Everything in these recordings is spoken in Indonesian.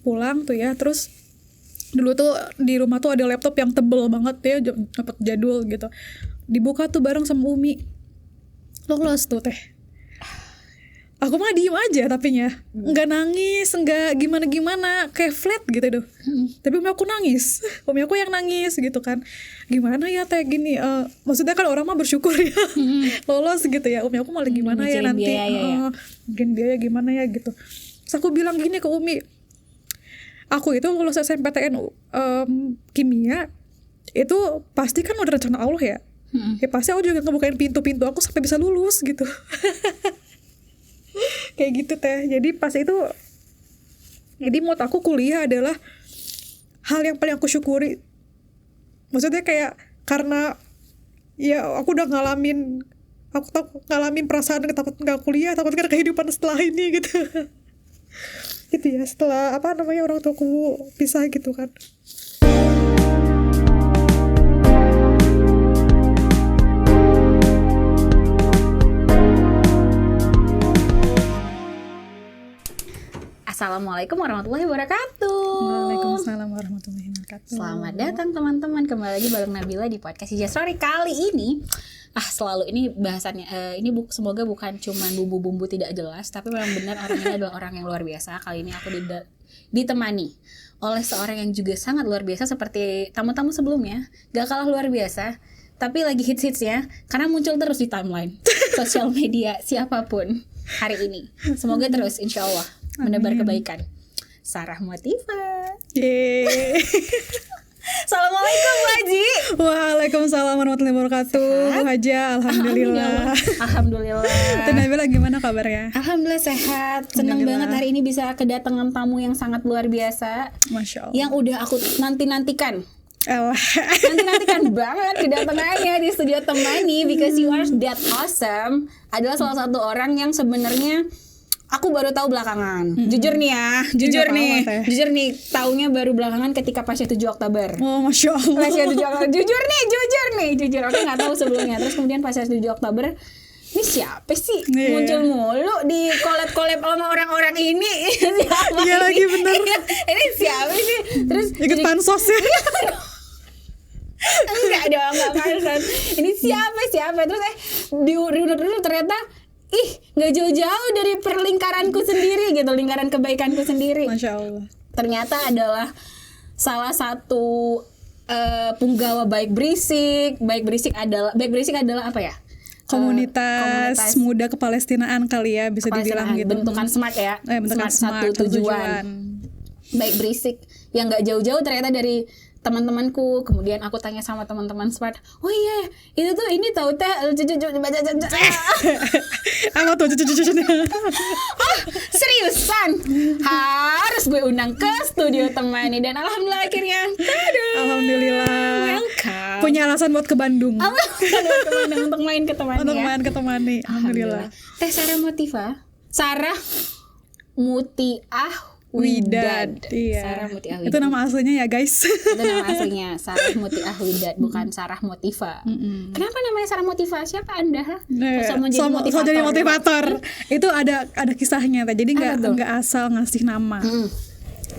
pulang tuh ya, terus dulu tuh di rumah tuh ada laptop yang tebel banget ya, laptop jadul gitu. Dibuka tuh bareng sama Umi. Lolos tuh teh. Aku mah diem aja tapinya, nggak nangis, nggak gimana-gimana, kayak flat gitu tuh. Tapi umi aku nangis, umi aku yang nangis gitu kan. Gimana ya teh gini, maksudnya kan orang mah bersyukur ya lolos gitu ya. Umi aku malah gimana ya nanti, mungkin biaya gimana ya gitu. Terus aku bilang gini ke Umi, aku itu lulus SNMPTN kimia itu pasti kan udah rencana Allah ya. Ya pasti aku juga ngebukain pintu-pintu aku sampai bisa lulus gitu. Kayak gitu teh. Jadi pas itu, jadi menurut aku kuliah adalah hal yang paling aku syukuri. Maksudnya kayak karena ya aku udah ngalamin, aku ngalamin perasaan takut nggak kuliah, takut kan kehidupan setelah ini gitu. Gitu ya, setelah orang tuaku pisah gitu kan. Assalamualaikum warahmatullahi wabarakatuh. Waalaikumsalam warahmatullahi wabarakatuh. Selamat datang teman-teman, kembali lagi bareng Nabila di podcast Hijaz Story. Kali ini selalu ini bahasannya ini semoga bukan cuma bumbu-bumbu tidak jelas, tapi memang benar orang ini adalah orang yang luar biasa. Kali ini aku ditemani oleh seorang yang juga sangat luar biasa seperti tamu-tamu sebelumnya, gak kalah luar biasa, tapi lagi hits-hitsnya karena muncul terus di timeline sosial media siapapun hari ini. Semoga terus insyaallah menebar kebaikan. Sarah Motiva. Yeay. Assalamualaikum Bu Haji. Waalaikumsalam warahmatullahi wabarakatuh. Bu Haja, alhamdulillah. Alhamdulillah. Nabila gimana kabarnya? Alhamdulillah sehat. Senang banget hari ini bisa kedatangan tamu yang sangat luar biasa. Masya Allah. Yang udah aku nanti-nantikan. Nanti-nantikan banget kedatangannya di studio Temani, because you are that awesome. Adalah salah satu orang yang sebenarnya aku baru tahu belakangan. Jujur nih, taunya baru belakangan ketika pasca 7 Oktober. Oh, Masya Allah. Pasca 7 Oktober. Jujur. Aku nggak tahu sebelumnya. Terus kemudian pasca 7 Oktober, ini siapa sih? Muncul mulu di collab sama orang-orang ini. Siapa iya ini? Lagi bener. Ini siapa sih? Terus ikut pansos ya. Enggak dong, enggak pansos. Ini siapa? Terus diurut-urut ternyata gak jauh-jauh dari perlingkaranku sendiri gitu, lingkaran kebaikanku sendiri. Masya Allah. Ternyata adalah salah satu punggawa Baik Berisik adalah apa ya? Komunitas muda kepalestinaan kali ya, bisa dibilang gitu. Bentukan SMART ya. Bentukan SMART satu tujuan. Baik Berisik yang gak jauh-jauh ternyata dari teman-temanku. Kemudian aku tanya sama teman-teman SMART, oh iya itu tuh ini tahu teh apa tuh cucu-cucunya? Seriusan harus gue undang ke studio Temani, dan alhamdulillah akhirnya alhamdulillah welcome. Punya alasan buat ke Bandung. Untuk main ke Temani. Untuk main ke Temani. Alhamdulillah. Teh Sarah Mutiah Widad. Iya. Sarah Mutiah Widad. Itu nama aslinya ya guys. Itu nama aslinya Sarah Mutiah Widad, bukan Sarah Motiva. Kenapa namanya Sarah Motiva? Siapa Anda? So jadi motivator. Itu ada kisahnya. Jadi nggak asal ngasih nama.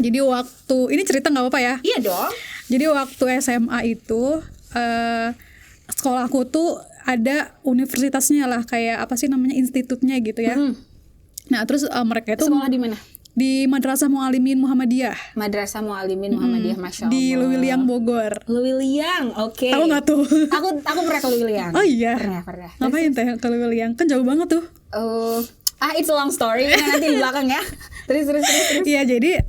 Jadi waktu ini cerita nggak apa-apa ya? Iya dong. Jadi waktu SMA itu sekolahku tuh ada universitasnya lah, kayak apa sih namanya, institutnya gitu ya. Nah terus mereka itu sekolah di mana? Di Madrasah Muallimin Muhammadiyah. Madrasah Muallimin Muhammadiyah, Masya Allah. Di Lewiliang Bogor. Lewiliang, oke. Tahu nggak tuh? Aku pernah ke Lewiliang. Oh iya. Pernah. Ngapain teh ke Lewiliang? Kan jauh banget tuh. It's a long story. Nanti di belakang ya. Terus. Iya, jadi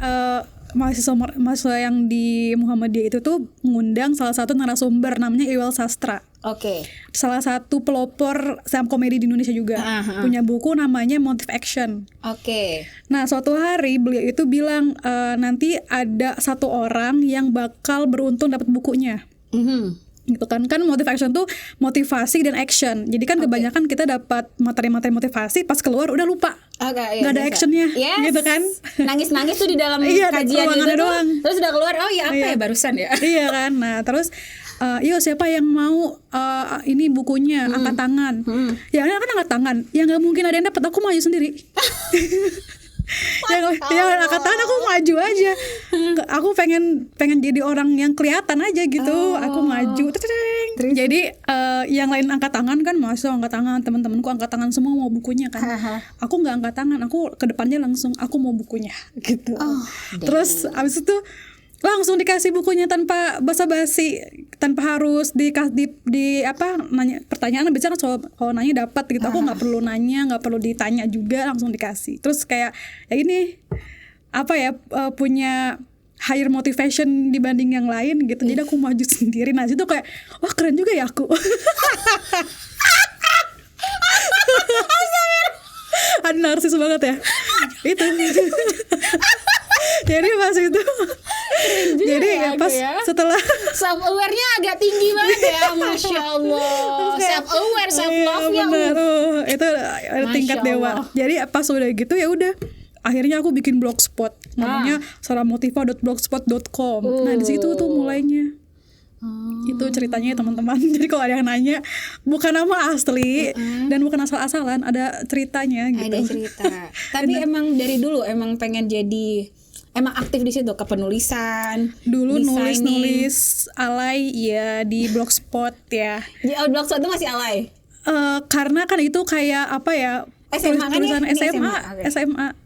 mahasiswa yang di Muhammadiyah itu tuh mengundang salah satu narasumber namanya Iwal Sastra. Oke. Salah satu pelopor stand up comedy di Indonesia juga. Punya buku namanya Motive Action. Oke. Nah, suatu hari beliau itu bilang nanti ada satu orang yang bakal beruntung dapat bukunya. Gitu kan Motive Action tuh motivasi dan action. Jadi kan kebanyakan kita dapat materi-materi motivasi, pas keluar udah lupa. Nggak ada actionnya, gitu kan? Nangis tuh di dalam kajian itu doang. Terus udah keluar, ya barusan ya. Iya kan. Nah terus siapa yang mau ini bukunya, angkat tangan. Ya kan angkat tangan. Ya nggak mungkin ada yang dapat, aku maju sendiri. yang angkatan aku maju aja. Aku pengen jadi orang yang kelihatan aja gitu. Aku maju. Terus? Jadi yang lain angkat tangan kan, masuk angkat tangan, teman-temanku angkat tangan semua mau bukunya kan. Aku nggak angkat tangan, aku ke depannya langsung aku mau bukunya gitu. Terus abis itu langsung dikasih bukunya tanpa basa-basi, tanpa harus di apa nanya pertanyaan. Biasanya kalau nanya dapat gitu, aku nggak perlu nanya, nggak perlu ditanya juga, langsung dikasih. Terus kayak ya ini apa ya, punya higher motivation dibanding yang lain gitu. Jadi aku maju sendiri. Nah itu kayak wah keren juga ya aku. Ada narsis banget ya itu. Jadi pas itu jadi ya, pas setelah self aware-nya agak tinggi banget ya, Masya Allah. Self aware, self love-nya itu tingkat dewa. Jadi pas udah gitu ya udah, akhirnya aku bikin blogspot namanya saramotiva.blogspot.com. Nah di situ tuh mulainya. Itu ceritanya ya teman-teman. Jadi kalau ada yang nanya, bukan nama asli dan bukan asal-asalan, ada ceritanya gitu. Ada cerita. Tapi emang dari dulu emang pengen jadi, emang aktif di situ, kepenulisan. Dulu designing. nulis alay ya di blogspot ya. Blogspot itu masih alay. Karena kan itu kayak apa ya, SMA kan tulisan ya? SMA, Okay. SMA.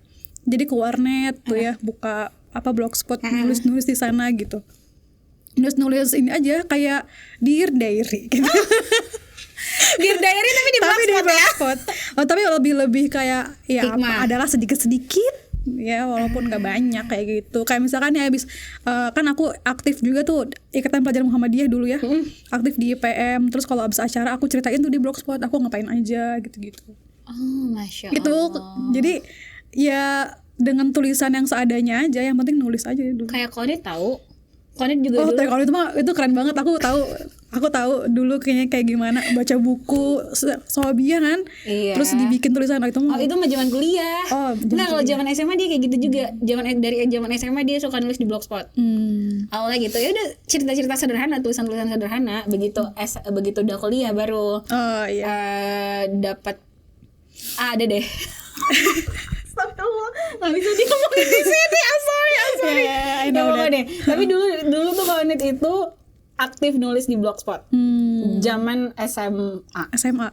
Jadi ke warnet tuh ya, buka apa blogspot, nulis di sana gitu. Nulis ini aja kayak Dear Diary gitu. Dear Diary tapi di blogspot ya. Tapi lebih kayak ya Hikmah. adalah sedikit ya, walaupun nggak banyak kayak gitu. Kayak misalkan ya habis kan aku aktif juga tuh Ikatan Pelajar Muhammadiyah dulu ya. Aktif di IPM. Terus kalau habis acara aku ceritain tuh di blogspot aku ngapain aja gitu-gitu. Masya Gitu. Allah. Jadi ya dengan tulisan yang seadanya aja, yang penting nulis aja dulu. Kayak Konit tahu. Konit juga dulu. Kalau itu mah itu keren banget. Aku tahu dulu kayaknya kayak gimana baca buku Soabia kan. Iya. Terus dibikin tulisan itu mah. Itu mah zaman kuliah. Zaman Kalau zaman SMA dia kayak gitu juga. Dari zaman SMA dia suka nulis di blogspot. Awalnya gitu. Ya udah cerita-cerita sederhana, tulisan-tulisan sederhana. Begitu udah kuliah baru dapat ada deh. Nggak bisa diomongin di sini. I'm sorry. I know that. Deh. Tapi dulu tuh Konit itu aktif nulis di blogspot. Zaman SMA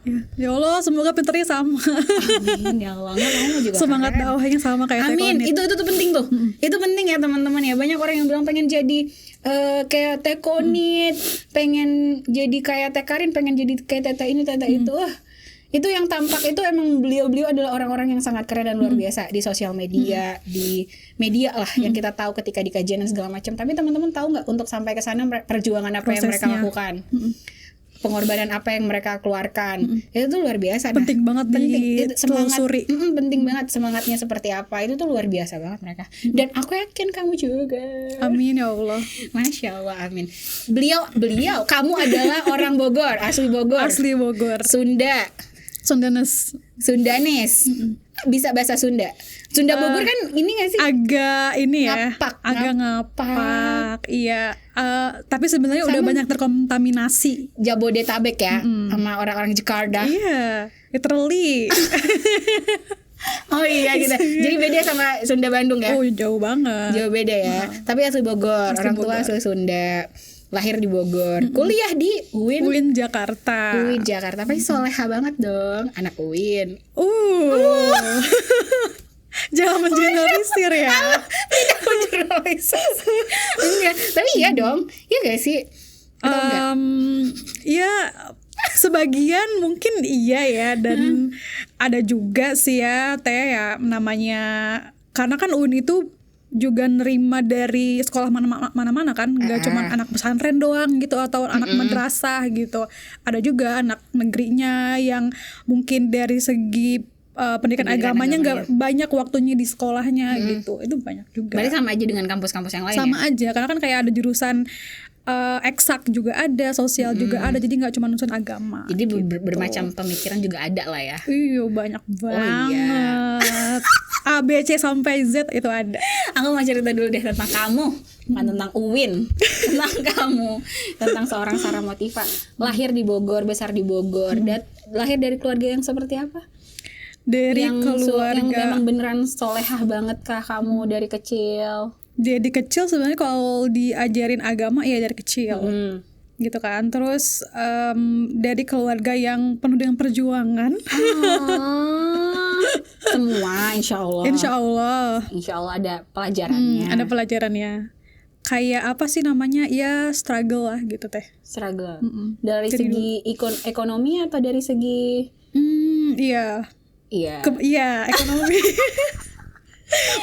ya. Ya Allah, semoga pinternya sama. Amin ya Allah. Kamu juga Semangat keren. dakwahnya sama kayak Amin. Tekonit. Itu tuh penting tuh. Itu penting ya teman-teman ya. Banyak orang yang bilang pengen jadi kayak Tekonit, pengen jadi kayak Tekarin, pengen jadi kayak Teta ini, Teta itu. Itu yang tampak itu emang beliau adalah orang-orang yang sangat keren dan luar biasa di sosial media, di media lah yang kita tahu ketika di kajian dan segala macam. Tapi teman-teman tahu nggak untuk sampai ke sana perjuangan apa yang mereka lakukan, pengorbanan apa yang mereka keluarkan, itu tuh luar biasa. Penting banget ditelusuri. Penting banget semangatnya seperti apa, itu tuh luar biasa banget mereka. Dan aku yakin kamu juga. Amin ya Allah. Masya Allah, amin. Beliau, kamu adalah orang Bogor, asli Bogor. Asli Bogor. Sundanes. Bisa bahasa Sunda. Sunda Bogor kan ini nggak sih? Agak ini ya. Ngapak. Iya. Tapi sebenarnya udah banyak terkontaminasi. Jabodetabek ya, sama orang-orang Jakarta. Iya, literally. Oh iya gitu. Jadi beda sama Sunda Bandung ya? Oh jauh banget. Jauh beda ya. Tapi asli Bogor. Orang tua asli Sunda. Lahir di Bogor, kuliah di UIN Jakarta. UIN Jakarta, pasti soleha banget dong, anak UIN. Jangan mengeneralisir ya. Tidak mengeneralisasi. Enggak, tapi iya dong, iya gak sih? Ya sebagian mungkin iya ya, dan ada juga sih ya Teh ya namanya, karena kan UIN itu juga nerima dari sekolah mana-mana kan, nggak cuma anak pesantren doang gitu atau anak madrasah gitu, ada juga anak negerinya yang mungkin dari segi pendidikan agamanya nggak banyak waktunya di sekolahnya gitu, itu banyak juga. Berarti sama aja dengan kampus-kampus yang lain sama ya? aja, karena kan kayak ada jurusan eksak juga ada, sosial juga ada, jadi nggak cuma urusan agama. Jadi gitu. bermacam pemikiran juga ada lah ya. Iya banyak banget. A, B, C sampai Z itu ada. Aku mau cerita dulu deh tentang kamu, bukan tentang UIN. Tentang kamu, tentang seorang Sarah Motiva. Lahir di Bogor, besar di Bogor, dan lahir dari keluarga yang seperti apa? Dari yang keluarga. memang beneran solehah banget kah kamu dari kecil? Jadi kecil sebenarnya kalau diajarin agama ya dari kecil. Gitu kan. Terus dari keluarga yang penuh dengan perjuangan. Semua insya Allah. Insya Allah ada pelajarannya. Ada pelajarannya. Kayak apa sih namanya? Ya struggle lah gitu teh. Struggle. Dari segi ekonomi atau dari segi iya. Iya. Ekonomi.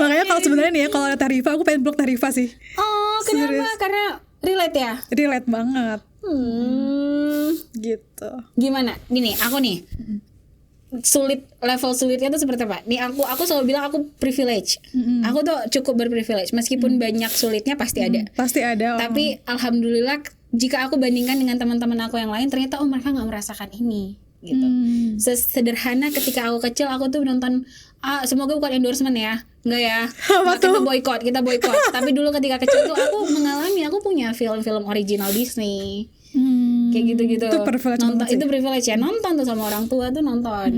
Makanya kalau sebenarnya nih ya kalau ada Tarifa aku pengen blok Tarifa sih. Oh, kenapa? Serius. Karena relate ya? Relate banget. Gitu. Gimana? Gini, aku nih. Level sulitnya tuh seperti apa? Nih aku selalu bilang aku privilege. Aku tuh cukup berprivilege meskipun banyak sulitnya pasti ada. Pasti ada. Tapi alhamdulillah jika aku bandingkan dengan teman-teman aku yang lain ternyata mereka nggak merasakan ini gitu. Sederhana ketika aku kecil aku tuh nonton semoga bukan endorsement ya. Enggak ya. Kita boykot. Tapi dulu ketika kecil tuh aku punya film-film original Disney. Kayak gitu-gitu. Itu privilege nonton banget sih. itu privilege ya, nonton tuh sama orang tua tuh nonton.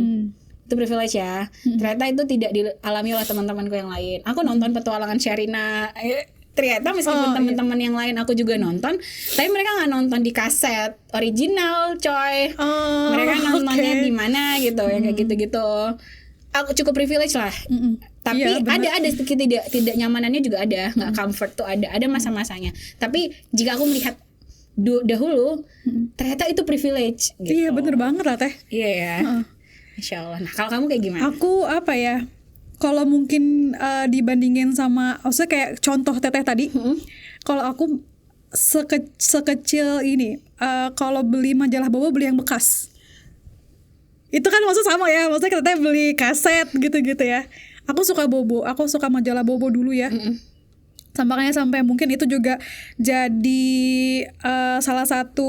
Itu privilege ya. Ternyata itu tidak dialami oleh teman-temanku yang lain. Aku nonton petualangan Sherina. Ternyata meskipun teman-teman yang lain aku juga nonton, tapi mereka nggak nonton di kaset original, coy. Mereka nontonnya di mana gitu, ya kayak gitu-gitu. Aku cukup privilege lah. Tapi ada sedikit tidak nyamanannya juga ada, nggak comfort tuh ada masa-masanya. Tapi jika aku melihat dahulu, ternyata itu privilege. Gitu. Iya bener banget lah teh. Iya ya. Insya Allah. Nah kalau kamu kayak gimana? Aku apa ya? Kalau mungkin dibandingin sama, maksudnya kayak contoh teteh tadi, kalau aku sekecil ini, kalau beli majalah bobo beli yang bekas. Itu kan maksud sama ya, maksudnya teteh beli kaset gitu-gitu ya. Aku suka bobo, aku suka majalah bobo dulu ya. Sampai mungkin itu juga jadi salah satu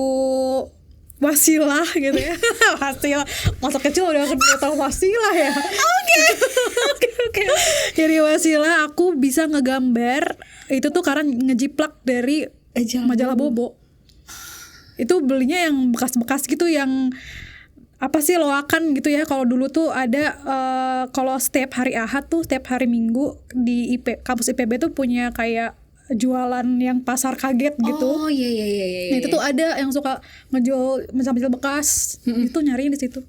wasilah gitu ya. Wasilah masa kecil udah tahu wasilah ya. Oke. Jadi wasilah aku bisa ngegambar itu tuh karena ngejiplak dari majalah bobo. Itu belinya yang bekas-bekas gitu, yang apa sih loakan gitu ya. Kalau dulu tuh ada kalau setiap hari Ahad tuh, setiap hari Minggu di kampus IPB tuh punya kayak jualan yang pasar kaget gitu. Oh iya. Nah, itu tuh ada yang suka ngejual majalah bekas. Itu nyariin di situ.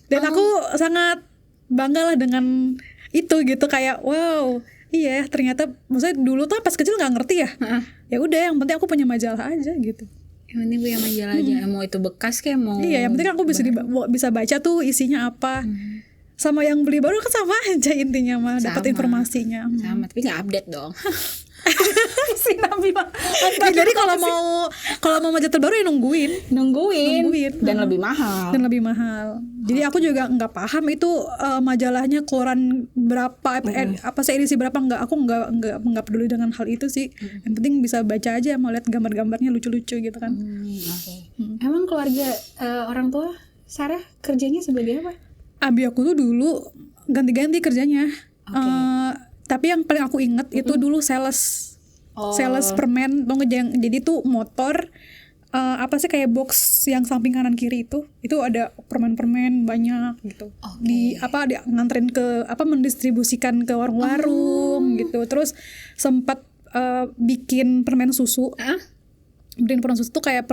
Dan aku sangat bangga lah dengan itu gitu, kayak wow, iya ternyata maksudnya dulu tuh pas kecil nggak ngerti ya. Ya udah, yang penting aku punya majalah aja gitu. Yang penting punya majalah aja, mau itu bekas kayak mau. Iya, yang penting aku bisa baca tuh isinya apa. Sama yang beli baru kan sama aja intinya mah, dapat informasinya. Sama, tapi nggak update dong. Si Nabila. Jadi kalau mau majalah terbaru ya nungguin dan lebih mahal. Jadi aku juga nggak paham itu majalahnya koran berapa, apa sih edisi berapa, aku nggak peduli dengan hal itu sih. Yang penting bisa baca aja, mau lihat gambar-gambarnya lucu-lucu gitu kan. Emang keluarga orang tua Sarah kerjanya sebagai apa? Abi aku tuh dulu ganti-ganti kerjanya. Tapi yang paling aku inget itu dulu sales permen. Jadi tuh motor apa sih kayak box yang samping kanan kiri itu ada permen-permen banyak gitu. Di nganterin ke mendistribusikan ke warung-warung gitu. Terus sempat bikin permen susu. Bikin permen susu tuh kayak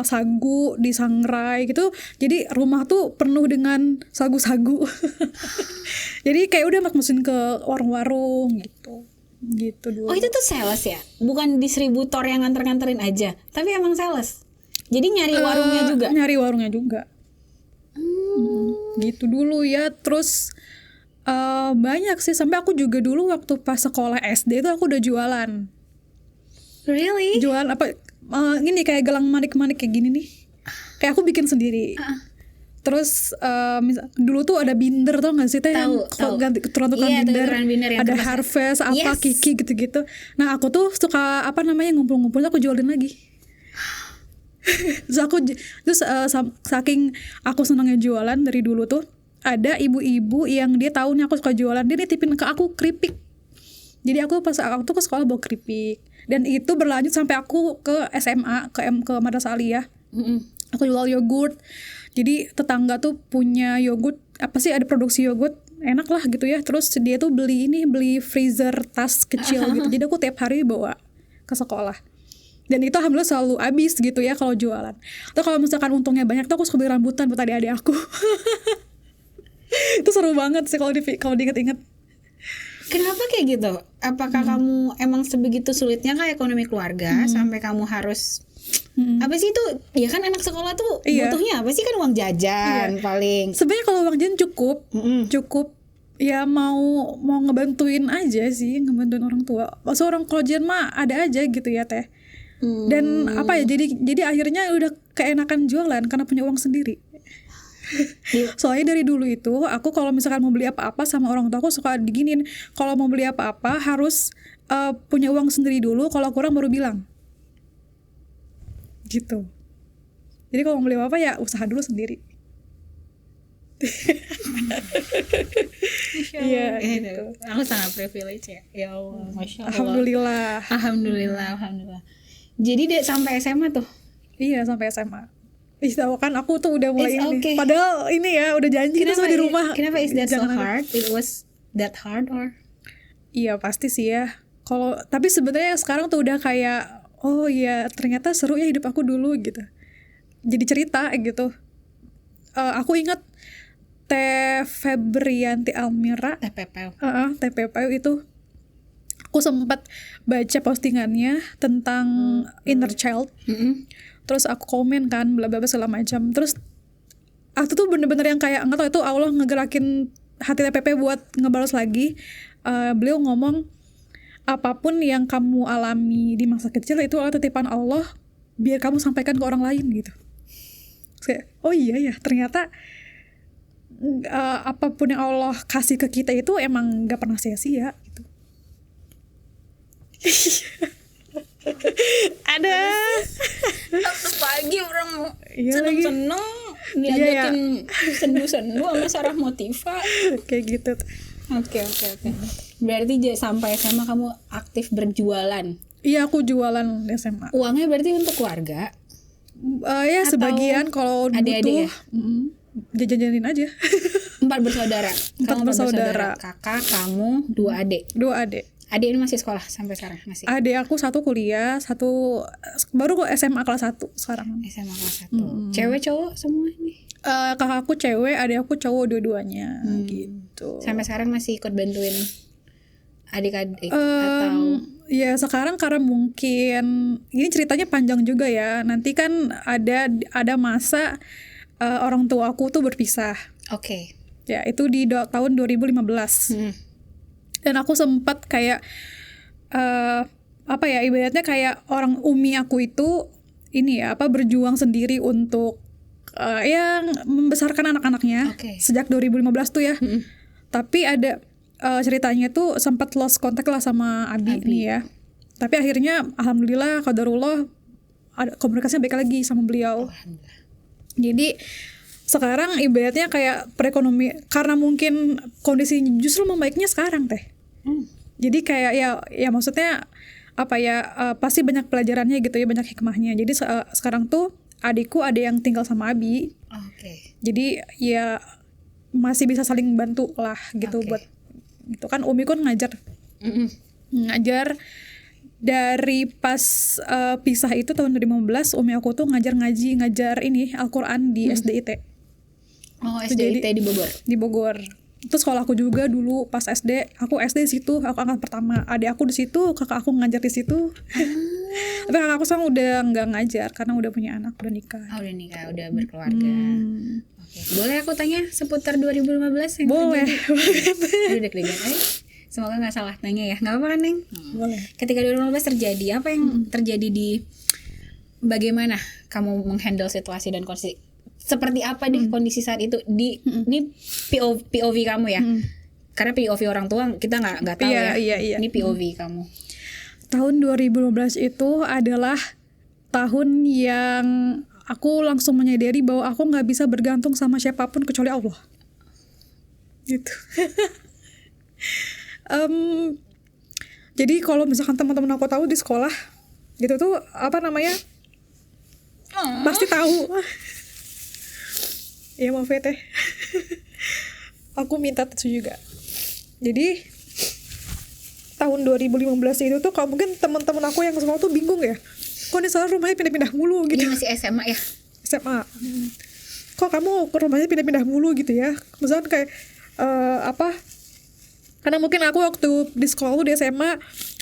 sagu disangrai gitu. Jadi rumah tuh penuh dengan sagu-sagu. Jadi kayak udah masukin ke warung-warung gitu dulu. Oh itu tuh sales ya? Bukan distributor yang nganter-nganterin aja, tapi emang sales. Jadi nyari warungnya juga? Nyari warungnya juga. Gitu dulu ya. Terus banyak sih, sampai aku juga dulu waktu pas sekolah SD itu aku udah jualan. Really? Jualan apa? Gini kayak gelang manik-manik kayak gini nih. Kayak aku bikin sendiri. Terus dulu tuh ada binder, tau gak sih teh? Tahu. Ganti tukeran-tukeran binder yang ada kertas. Harvest apa Kiki gitu-gitu. Nah aku tuh suka ngumpul-ngumpul, aku jualin lagi. Terus saking aku senangnya jualan dari dulu tuh, ada ibu-ibu yang dia tahunya aku suka jualan, dia nitipin ke aku keripik. Jadi aku pas aku tuh ke sekolah bawa keripik. Dan itu berlanjut sampai aku ke SMA, ke Madrasah Aliyah. Aku jual yogurt. Jadi tetangga tuh punya yogurt, apa sih, ada produksi yogurt, enak lah gitu ya. Terus dia tuh beli freezer tas kecil gitu. Jadi aku tiap hari bawa ke sekolah. Dan itu alhamdulillah selalu habis gitu ya kalau jualan. Atau kalau misalkan untungnya banyak tuh aku suka beli rambutan buat adik-adik aku. Itu seru banget sih kalau diinget-inget. Kenapa kayak gitu? Apakah kamu emang sebegitu sulitnya kah ekonomi keluarga sampai kamu harus apa sih itu? Ya kan anak sekolah tuh butuhnya apa sih, kan uang jajan paling. Sebenarnya kalau uang jajan cukup ya, mau ngebantuin aja sih, ngebantuin orang tua. Maksudnya orang kalau jajan mah ada aja gitu ya teh. Dan apa ya, jadi akhirnya udah keenakan jualan karena punya uang sendiri. Soalnya dari dulu itu aku kalau misalkan mau beli apa-apa sama orang tua aku suka diginin, kalau mau beli apa-apa harus punya uang sendiri dulu, kalau kurang baru bilang gitu. Jadi kalau mau beli apa-apa ya usaha dulu sendiri. Iya gitu. Aku sangat privilege ya. Ya Allah, Masya Allah. Alhamdulillah. Jadi sampai SMA tuh? Iya, sampai SMA. Tahu kan aku tuh udah mulai It's ini. okay. Padahal ini ya udah janji kita sama di rumah. Kenapa is that so Jangan hard? It was that hard or? Iya pasti sih ya. Tapi sebenarnya sekarang tuh udah kayak, oh iya ternyata seru ya hidup aku dulu gitu. Jadi cerita gitu. Aku ingat Teh Febrianti Almira, TPPU itu. Aku sempat baca postingannya tentang inner child. Terus aku komen kan bla bla bla segala macam. Terus aku tuh bener-bener yang kayak nggak tahu itu Allah ngegerakin hati TPP buat ngebalas lagi. Beliau ngomong, apapun yang kamu alami di masa kecil itu adalah titipan Allah biar kamu sampaikan ke orang lain gitu. Kayak, oh iya ya ternyata apapun yang Allah kasih ke kita itu emang nggak pernah sia-sia gitu. Ada Sabtu pagi orang seneng-seneng diajakin sendu-sendu sama Sarah Motiva kayak gitu. Oke. Berarti sampai SMA kamu aktif berjualan? Iya, aku jualan SMA. Uangnya berarti untuk keluarga? Ya sebagian kalau butuh jajan-jajanin aja. 4 bersaudara. Kamu 4 bersaudara. Kakak, kamu 2 adik. 2 adik. Adik ini masih sekolah sampai sekarang? Masih. Adik aku 1 kuliah, 1 baru kok SMA kelas 1 sekarang. SMA kelas 1. Cewek cowok semua ini? Kakak aku cewek, adik aku cowok dua-duanya gitu. Sampai sekarang masih ikut bantuin adik-adik atau? Ya sekarang karena mungkin ini ceritanya panjang juga ya. Nanti kan ada masa orang tua aku tuh berpisah. Oke. Ya itu di tahun 2015. Dan aku sempat kayak apa ya, ibaratnya kayak orang umi aku itu ini ya berjuang sendiri untuk yang membesarkan anak-anaknya sejak 2015 tuh ya. Tapi ada ceritanya tuh sempat lost contact lah sama Abi nih ya. Tapi akhirnya alhamdulillah qadarullah ada komunikasinya baik lagi sama beliau. Jadi sekarang ibaratnya kayak perekonomi, karena mungkin kondisi justru membaiknya sekarang teh. Jadi kayak ya maksudnya apa ya, pasti banyak pelajarannya gitu ya, banyak hikmahnya. Jadi sekarang tuh adikku ada yang tinggal sama Abi. Jadi ya masih bisa saling bantu lah gitu buat gitu kan. Umi kan ngajar dari pas pisah itu tahun 2015. Umi aku tuh ngajar ini Al-Quran di SDIT. Oh, SDIT di Bogor. Di Bogor. Itu sekolah aku juga dulu pas SD. Aku SD di situ, aku angkat pertama. Adik aku di situ, kakak aku ngajar di situ. Tapi kakak aku sekarang udah nggak ngajar karena udah punya anak, udah nikah. Oh, udah nikah, udah berkeluarga. Boleh aku tanya seputar 2015 yang boleh. Aduh, deg-degan. Semoga nggak salah nanya ya. Nggak apa-apa kan, Neng? Boleh. Ketika 2015 terjadi, apa yang terjadi bagaimana kamu menghandle situasi dan kondisi? Seperti apa deh kondisi saat itu ini POV kamu ya, karena POV orang tua kita nggak tahu ya. Ini POV kamu. Tahun 2015 itu adalah tahun yang aku langsung menyadari bahwa aku nggak bisa bergantung sama siapapun kecuali Allah gitu. Jadi kalau misalkan teman-teman aku tahu di sekolah gitu tuh pasti tahu. Ya maaf ya teh. Aku minta tisu juga. Jadi tahun 2015 itu tuh kalau mungkin teman-teman aku yang semua tuh bingung ya. Kok nih salah rumahnya pindah-pindah mulu gitu. Ini masih SMA ya? SMA. Kok kamu ke rumahnya pindah-pindah mulu gitu ya? Misalnya kayak karena mungkin aku waktu di sekolah tuh di SMA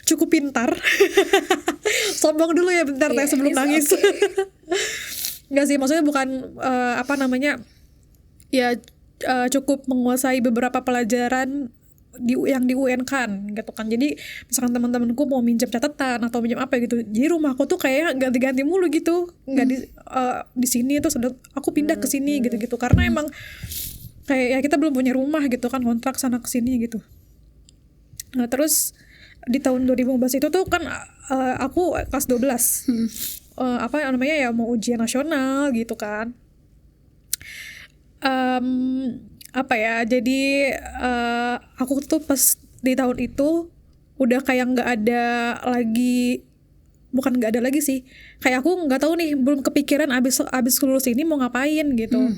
cukup pintar. Sombong dulu ya bentar teh sebelum nangis. Okay. Enggak sih, maksudnya bukan ya cukup menguasai beberapa pelajaran yang di UN kan gitu kan. Jadi misalkan teman-temanku mau minjem catatan atau minjem apa gitu, jadi rumahku tuh kayak ganti-ganti mulu gitu, nggak di sini terus aku pindah ke sini gitu-gitu karena emang kayak ya kita belum punya rumah gitu kan, kontrak sana ke sini gitu. Nah terus di tahun 2015 itu tuh kan aku kelas 12 mau ujian nasional gitu kan. Jadi aku tuh pas di tahun itu udah kayak bukan nggak ada lagi sih, kayak aku nggak tahu nih, belum kepikiran abis lulus ini mau ngapain gitu.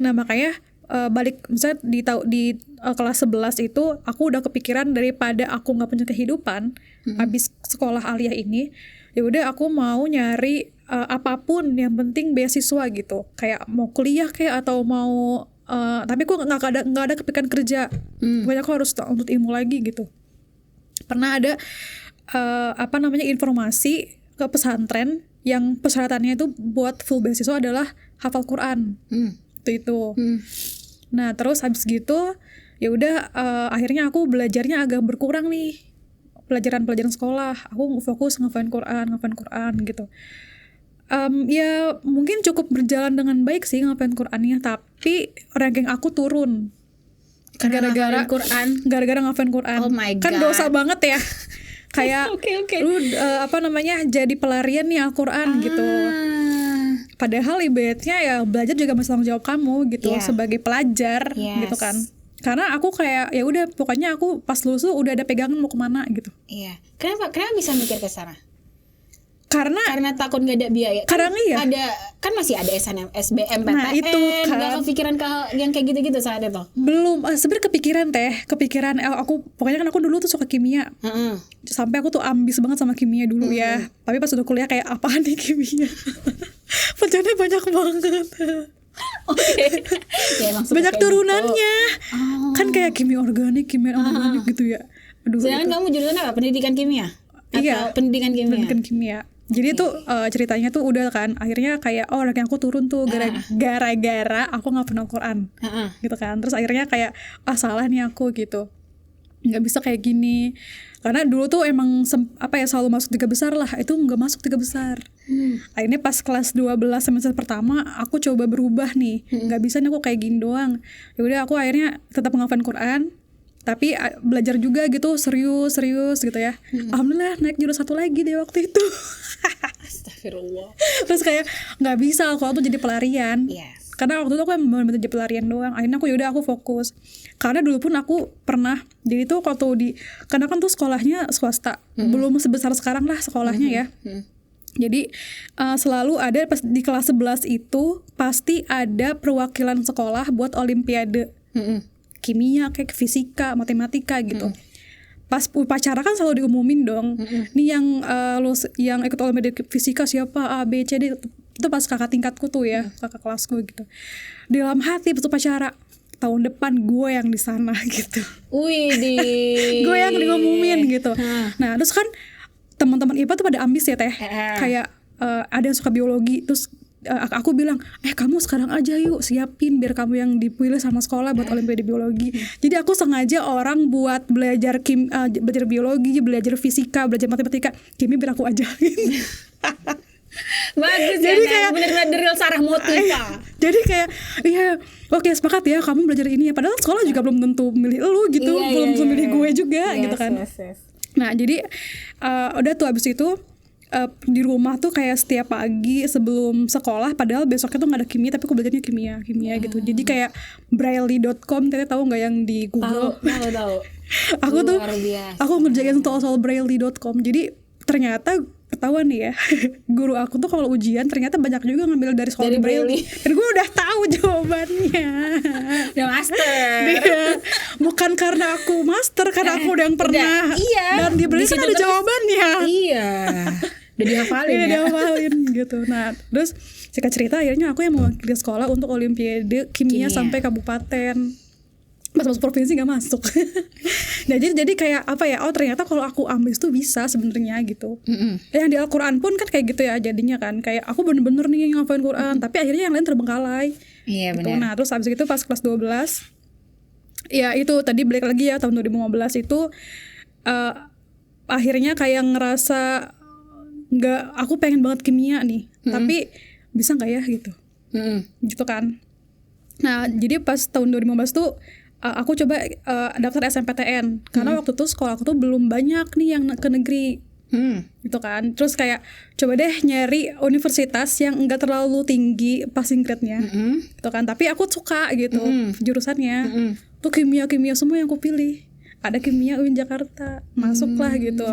Nah makanya balik misalnya di kelas 11 itu aku udah kepikiran daripada aku nggak punya kehidupan abis sekolah aliyah ini, ya udah aku mau nyari apapun yang penting beasiswa gitu, kayak mau kuliah kayak atau mau tapi aku nggak ada kepikiran kerja. Pokoknya aku harus untuk ilmu lagi gitu. Pernah ada informasi ke pesantren yang persyaratannya itu buat full beasiswa adalah hafal Quran. Itu. Nah terus habis gitu ya udah akhirnya aku belajarnya agak berkurang nih, pelajaran sekolah. Aku fokus ngafalin Quran gitu. Ya mungkin cukup berjalan dengan baik sih ngafalin Qurannya, tapi ranking aku turun gara-gara ngafalin Quran. Oh my God. Kan dosa banget ya. Kayak Okay. lu jadi pelarian nih Al-Quran gitu. Padahal ibaratnya ya belajar juga masih tanggung jawab kamu gitu, sebagai pelajar gitu kan. Karena aku kayak ya udah pokoknya aku pas lulus tuh udah ada pegangan mau kemana gitu. Iya. Kenapa bisa mikir ke sana? Karena takut nggak ada biaya. Kadang iya. Kan masih ada SNM, SBM, PTN. Nah itu kan. Nggak kepikiran yang kayak gitu-gitu saat itu? Belum. Sebenarnya kepikiran. Aku pokoknya kan aku dulu tuh suka kimia. Sampai aku tuh ambis banget sama kimia dulu ya. Tapi pas udah kuliah kayak apaan nih kimia? Pelajarannya banyak banget. Ya, banyak turunannya. Gitu. Kan kayak kimia organik gitu ya. Aduh. Sedangkan kamu jurusan apa? Pendidikan kimia? Atau pendidikan kimia? Jadi tuh ceritanya tuh udah kan akhirnya kayak ranking aku turun tuh gara-gara aku nggak pernah Quran gitu kan. Terus akhirnya kayak salah nih aku gitu, nggak bisa kayak gini. Karena dulu tuh emang selalu masuk 3 besar lah, itu nggak masuk 3 besar. Akhirnya pas kelas 12 semester pertama aku coba berubah nih, nggak bisa nih aku kayak gini doang. Ya udah aku akhirnya tetap menghafalin Quran, tapi belajar juga gitu serius gitu ya. Alhamdulillah naik jurusan 1 lagi deh waktu itu. Astagfirullah. Terus kayak nggak bisa kalau tuh jadi pelarian. Yes. Karena waktu itu aku bener-bener jadi pelarian doang. Akhirnya aku fokus. Karena dulu pun aku pernah, jadi tuh karena kan tuh sekolahnya swasta, belum sebesar sekarang lah sekolahnya ya. Jadi selalu ada pas di kelas 11 itu pasti ada perwakilan sekolah buat olimpiade. Kimia, kayak fisika, matematika gitu. Pas upacara kan selalu diumumin dong. Nih yang ikut olimpiade fisika siapa, A, B, C, D. Itu pas kakak tingkatku tuh ya, kakak kelasku gitu. Di dalam hati pas upacara, tahun depan gue yang di sana gitu. Widih. Gue yang diumumin gitu. Nah terus kan teman-teman IPA tuh pada ambis ya teh. Kayak ada yang suka biologi, terus aku bilang, kamu sekarang aja yuk siapin biar kamu yang dipilih sama sekolah buat olimpiade biologi. Jadi aku sengaja orang buat belajar belajar biologi, belajar fisika, belajar matematika, kimia biar aku aja. Bagus. Jadi ya, kayak bener-bener real Sarah Motiva. Jadi kayak oke sepakat ya kamu belajar ini ya. Padahal sekolah juga belum tentu milih lu gitu, belum tentu milih gue juga gitu kan. Yes. Nah jadi udah tuh abis itu di rumah tuh kayak setiap pagi sebelum sekolah, padahal besoknya tuh nggak ada kimia tapi aku belajarnya kimia gitu. Jadi kayak braille.com, Tete tahu nggak yang di Google? Tahu. Aku ngerjain soal braille.com. Jadi ternyata ketahuan nih ya. Guru aku tuh kalau ujian ternyata banyak juga ngambil dari sekolah Dari Braille. Braille. Dan gue udah tahu jawabannya. Udah master. Dia, bukan karena aku master, karena aku udah yang pernah. Iya. Dan di Braille Di kan situ ada terus. jawabannya. Iya. Udah dihafalin Iya, ya. dihafalin gitu. Nah, terus singkat cerita akhirnya aku yang mewakili sekolah untuk olimpiade kimia sampai kabupaten. Pas masuk provinsi gak masuk. Nah jadi kayak apa ya, oh ternyata kalau aku ambil itu bisa sebenarnya gitu. Yang di Al-Quran pun kan kayak gitu ya jadinya kan, kayak aku bener-bener nih yang ngafalin Quran, tapi akhirnya yang lain terbengkalai. Iya gitu. benar. Nah terus habis itu pas kelas 12, ya itu tadi balik lagi ya tahun 2015 itu akhirnya kayak ngerasa nggak, aku pengen banget kimia nih, tapi bisa nggak ya gitu. Gitu kan. Nah jadi pas tahun 2015 tuh aku coba daftar SNPTN karena waktu itu sekolah aku tuh belum banyak nih yang ke negeri. Gitu kan. Terus kayak coba deh nyari universitas yang enggak terlalu tinggi passing grade-nya. Gitu kan. Tapi aku suka gitu jurusannya. Tuh kimia semua yang aku pilih. Ada kimia UIN Jakarta. Masuklah gitu.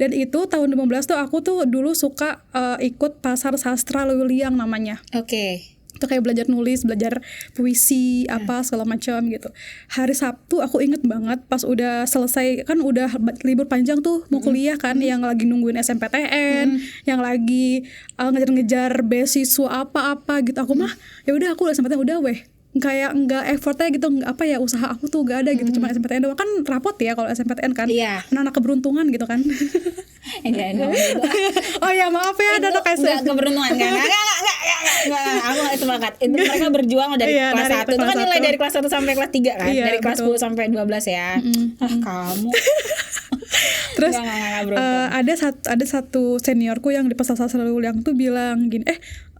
Dan itu tahun 2015 tuh aku tuh dulu suka ikut pasar sastra Lewiliang namanya. Oke. Itu kayak belajar nulis, belajar puisi, apa segala macam gitu. Hari Sabtu aku inget banget pas udah selesai, kan udah libur panjang tuh mau kuliah kan, yang lagi nungguin SNPTN, yang lagi ngejar-ngejar beasiswa apa-apa gitu. Aku mah ya udah aku SNPTN udah weh. Kayak enggak effortnya gitu, apa ya, usaha aku tuh gak ada gitu, cuma SNPTN doang. Kan rapot ya kalau SNPTN kan. Iya. Anak-anak keberuntungan gitu kan. Enggak. Oh ya maaf ya, ada anak Enggak SMP. keberuntungan. Enggak. Aku gak sepakat. Itu mereka berjuang dari Iya, kelas dari 1. Itu kan kelas nilai 1. dari kelas 1 sampai kelas 3 kan. Iya, Dari kelas betul. 10 sampai 12 ya. Kamu. Terus Enggak beruntung. ada satu seniorku yang di pasar sastra yang tuh bilang gini,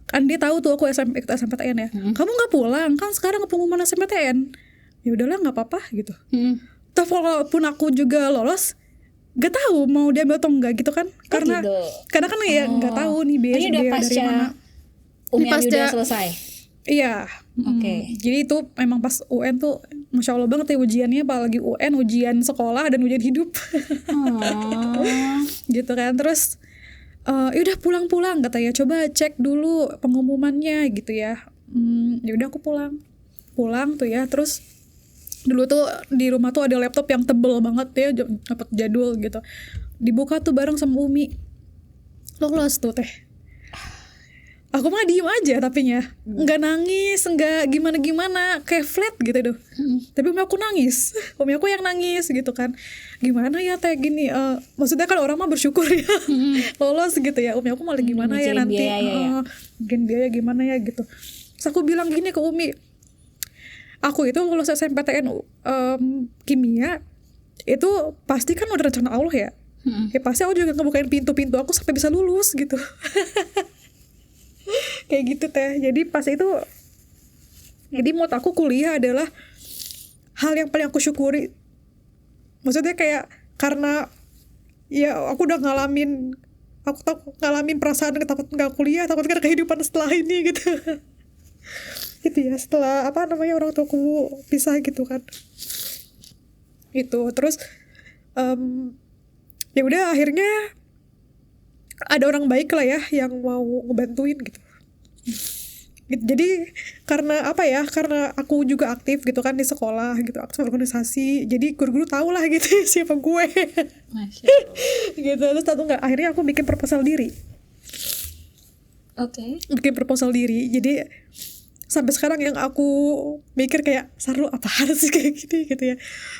kan dia tahu tuh aku ikut SNPTN ya. Kamu nggak pulang kan sekarang pengumuman SNPTN. Ya udahlah nggak apa-apa gitu. Toh walaupun aku juga lolos, gak tahu mau diambil atau enggak gitu kan. Karena gitu. karena kan ya nggak tahu nih Ini udah dari pasca mana. Umi Abi udah pasca- selesai. Iya. Oke. Jadi itu memang pas UN tuh Masya Allah banget ya ujiannya, apalagi UN, ujian sekolah dan ujian hidup. Gitu kan. Terus udah pulang katanya, coba cek dulu pengumumannya gitu ya. Ya udah aku pulang tuh ya. Terus dulu tuh di rumah tuh ada laptop yang tebel banget ya, dapat jadul gitu. Dibuka tuh bareng sama Umi. Lolos tuh teh. Aku mah diem aja tapinya, nggak nangis, nggak gimana kayak flat gitu tuh. Tapi umi aku nangis, umi aku yang nangis gitu kan. Gimana ya teh gini, maksudnya kan orang mah bersyukur ya lolos gitu ya. Umi aku malah gimana ya Nyicilin nanti, biaya ya. mungkin biaya gimana ya gitu. Terus aku bilang gini ke Umi, aku itu lulus SNPTN kimia itu pasti kan udah rencana Allah ya. Ya pasti aku juga ngebukain pintu-pintu aku sampai bisa lulus gitu. Kayak gitu teh. Jadi pas itu, jadi menurut aku kuliah adalah hal yang paling aku syukuri. Maksudnya kayak karena ya aku udah ngalamin perasaan takut nggak kuliah, takut kan kehidupan setelah ini gitu. Gitu ya, setelah orang tuaku pisah gitu kan. Itu terus ya udah akhirnya ada orang baik lah ya yang mau ngebantuin gitu. Jadi karena karena aku juga aktif gitu kan di sekolah gitu, aktif organisasi, jadi guru-guru tahu lah gitu siapa gue. Masya Allah. Gitu. Terus akhirnya aku bikin proposal diri. Oke. Bikin proposal diri. Jadi sampai sekarang yang aku mikir kayak, Sarlu apa harus kayak gini gitu ya,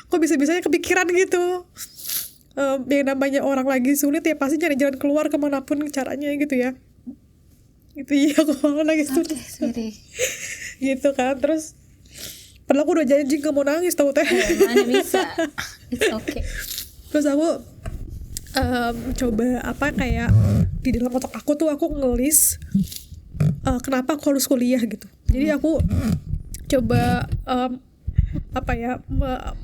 kok bisa-bisanya kepikiran gitu. Yang namanya orang lagi sulit ya pasti nyari jalan keluar kemanapun caranya gitu ya. Gitu ya, aku malah nangis tuh. Gitu kan. Terus padahal aku udah janji gak mau nangis tau teh. Mana bisa. It's okay. Terus aku coba kayak di dalam otak aku tuh aku ngelis kenapa aku harus kuliah gitu. Jadi aku coba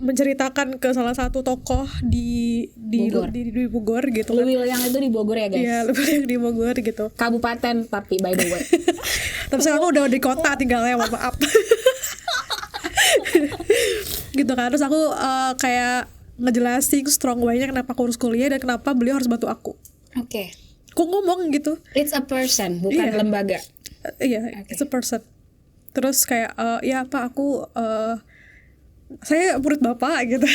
menceritakan ke salah satu tokoh di Bogor gitu kan. Lewiliang itu di Bogor ya guys? Iya, Lewiliang di Bogor gitu. Kabupaten tapi by the way. Tapi sekarang aku udah di kota tinggalnya, maaf. Gitu kan. Terus aku kayak ngejelasin strong way-nya kenapa aku harus kuliah dan kenapa beliau harus bantu aku. Oke. kok ngomong gitu. It's a person, bukan Iya. lembaga. Iya, Oke. it's a person. Terus kayak ya Pak, aku saya murid Bapak gitu.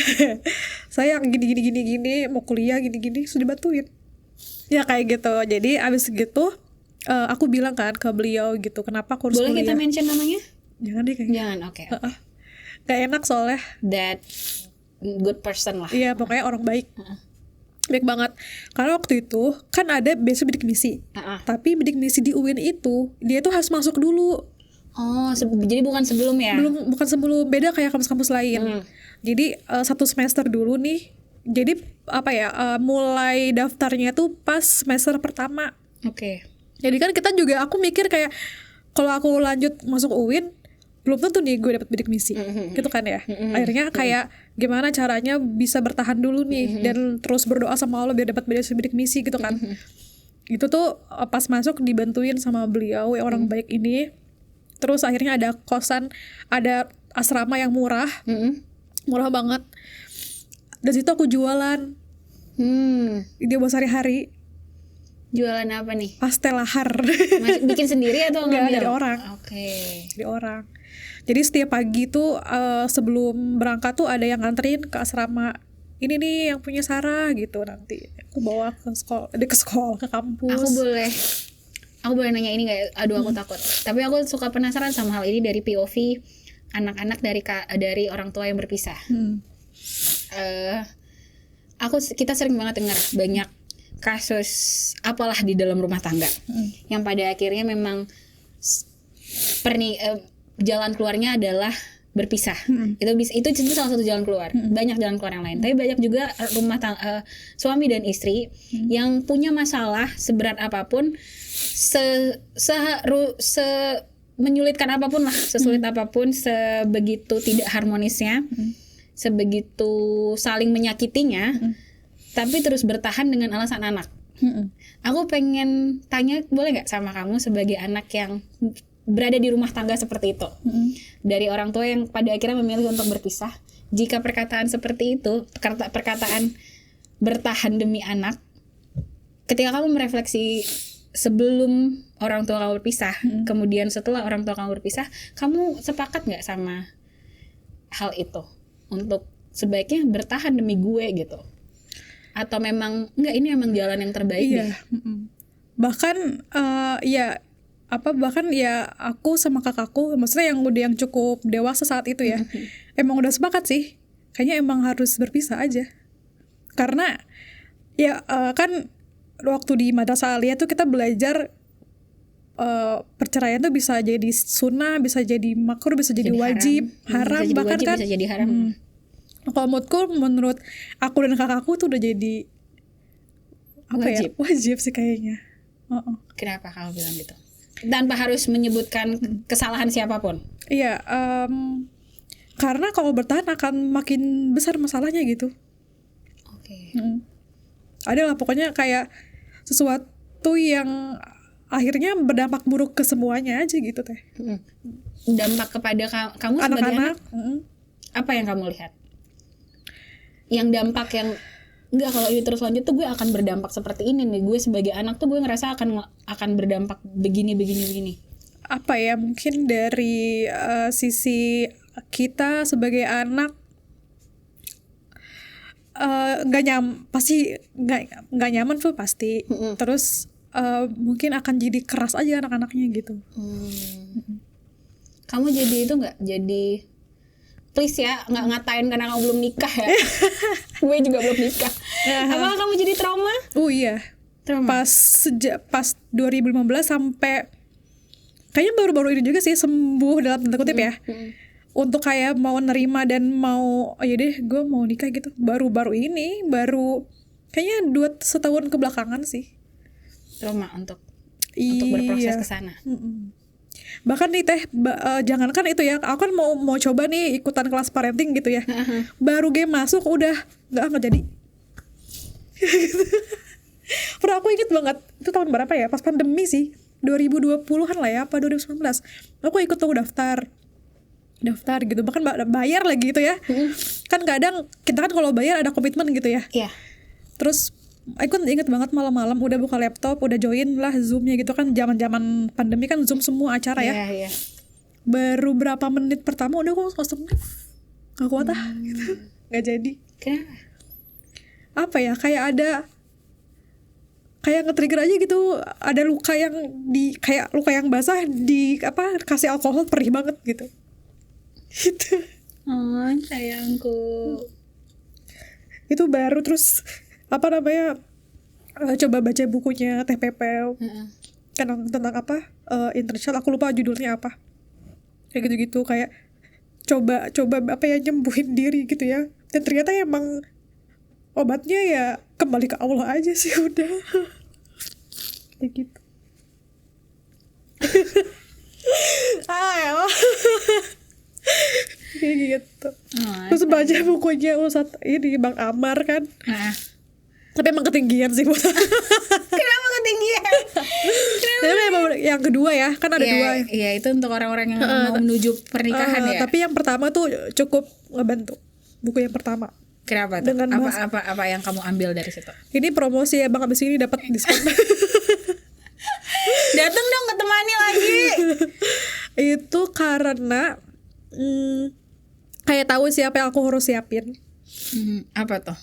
Saya gini mau kuliah gini sudah dibantuin. Ya kayak gitu. Jadi abis gitu aku bilang kan ke beliau gitu, kenapa aku harus Boleh kita kuliah? mention namanya? Jangan deh kayaknya. Jangan, oke. Gak enak soalnya. That good person lah. Iya, pokoknya orang baik. Baik banget. Karena waktu itu kan ada biasa bidik misi. Heeh. Tapi bidik misi di UIN itu dia tuh harus masuk dulu. Oh, jadi bukan sebelum ya? Bukan sebelum, beda kayak kampus-kampus lain. Jadi 1 semester dulu nih. Jadi apa ya? Mulai daftarnya tuh pas semester pertama. Oke. Jadi kan aku mikir kayak kalau aku lanjut masuk UIN belum tentu nih gue dapat bidik misi, gitu kan ya. Akhirnya kayak gimana caranya bisa bertahan dulu nih dan terus berdoa sama Allah biar dapat bidik misi gitu kan. Itu tuh pas masuk dibantuin sama beliau yang orang baik ini. Terus akhirnya ada kosan, ada asrama yang murah, murah banget. Dan situ aku jualan, dia buat sehari-hari. Jualan apa nih? Pastel lahar. Bikin sendiri atau Enggak, ngambil? dari orang. Oke. Dari orang. Jadi setiap pagi tuh sebelum berangkat tuh ada yang nganterin ke asrama. Ini nih yang punya Sarah gitu, nanti aku bawa ke sekolah, ke kampus. Aku boleh nanya ini nggak? Aduh, aku takut. Tapi aku suka penasaran sama hal ini dari POV anak-anak dari orang tua yang berpisah. Kita sering banget dengar banyak kasus apalah di dalam rumah tangga yang pada akhirnya memang jalan keluarnya adalah berpisah. Itu salah satu jalan keluar. Banyak jalan keluar yang lain. Tapi banyak juga rumah tangga suami dan istri yang punya masalah seberat apapun, menyulitkan apapun lah, sesulit apapun, sebegitu tidak harmonisnya, sebegitu saling menyakitinya, tapi terus bertahan dengan alasan anak. Aku pengen tanya, boleh nggak sama kamu sebagai anak yang berada di rumah tangga seperti itu, dari orang tua yang pada akhirnya memilih untuk berpisah, jika perkataan seperti itu, perkataan bertahan demi anak, ketika kamu merefleksi sebelum orang tua kamu berpisah, kemudian setelah orang tua kamu berpisah, kamu sepakat nggak sama hal itu untuk sebaiknya bertahan demi gue gitu, atau memang enggak, ini emang jalan yang terbaik deh? Bahkan bahkan ya aku sama kakakku, maksudnya yang cukup dewasa saat itu ya, emang udah sepakat sih, kayaknya emang harus berpisah aja. Karena ya kan waktu di madrasah aliyah tuh kita belajar perceraian tuh bisa jadi sunnah, bisa jadi makruh, bisa jadi wajib, haram, bisa jadi bahkan wajib, kan bisa jadi haram. Kalau menurut aku dan kakakku tuh udah jadi wajib sih kayaknya. Kenapa kamu bilang gitu? Tanpa harus menyebutkan kesalahan siapapun. Iya, karena kalau bertahan akan makin besar masalahnya gitu. Oke. Ada lah pokoknya kayak sesuatu yang akhirnya berdampak buruk ke semuanya aja gitu teh. Dampak kepada kamu sebagai Anak-anak. anak, apa yang kamu lihat? Yang dampak yang enggak, kalau ini terus lanjut tuh gue akan berdampak seperti ini nih. Gue sebagai anak tuh gue ngerasa akan berdampak begini. Apa ya, mungkin dari sisi kita sebagai anak pasti nggak nyaman tuh pasti. Terus mungkin akan jadi keras aja anak-anaknya gitu. Kamu jadi itu nggak? Jadi please ya, nggak ngatain karena kamu belum nikah ya. Gue juga belum nikah. Apakah kamu jadi trauma? Oh iya. Trauma. Pas 2015 sampai kayaknya baru-baru ini juga sih sembuh dalam tanda kutip ya. Untuk kayak mau nerima dan mau ya deh gue mau nikah gitu. Baru kayaknya 2 setahun kebelakangan sih. Trauma untuk berproses ke sana. Bahkan nih teh jangankan itu ya, aku kan mau coba nih ikutan kelas parenting gitu ya. Baru game masuk udah nggak jadi. Pernah aku inget banget itu tahun berapa ya, pas pandemi sih, 2020-an lah ya, apa 2019. Aku ikut tuh daftar gitu, bahkan bayar lagi gitu ya. Kan kadang kita kan kalau bayar ada komitmen gitu ya. Iya. Terus Aku inget banget malam-malam udah buka laptop, udah join lah Zoom-nya gitu kan, zaman-zaman pandemi kan Zoom semua acara ya. Iya. Baru berapa menit pertama udah aku langsung gak kuat gitu. Gak jadi. Kenapa? Apa ya, kayak nge-trigger aja gitu, ada luka yang kayak luka yang basah kasih alkohol, perih banget gitu. Gitu. Oh sayangku. Itu baru terus coba baca bukunya TPP tentang interracial, aku lupa judulnya apa, kayak gitu-gitu, kayak coba nyembuhin diri gitu ya, dan ternyata emang obatnya ya kembali ke Allah aja sih, udah kayak gitu. Kayak gitu. Terus baca bukunya Ustadz ini Bang Amar kan. Tapi emang ketinggian sih buat. Kenapa ketinggian? Tapi emang yang kedua ya, kan ada dua. Iya, itu untuk orang-orang yang mau menuju pernikahan ya. Tapi yang pertama tuh cukup ngebantu. Buku yang pertama. Kenapa tuh? Apa yang kamu ambil dari situ? Ini promosi ya Bang, abis ini dapat diskon. Datang dong ke temani lagi. Itu karena kayak tahu siapa yang aku harus siapin. Apa tuh?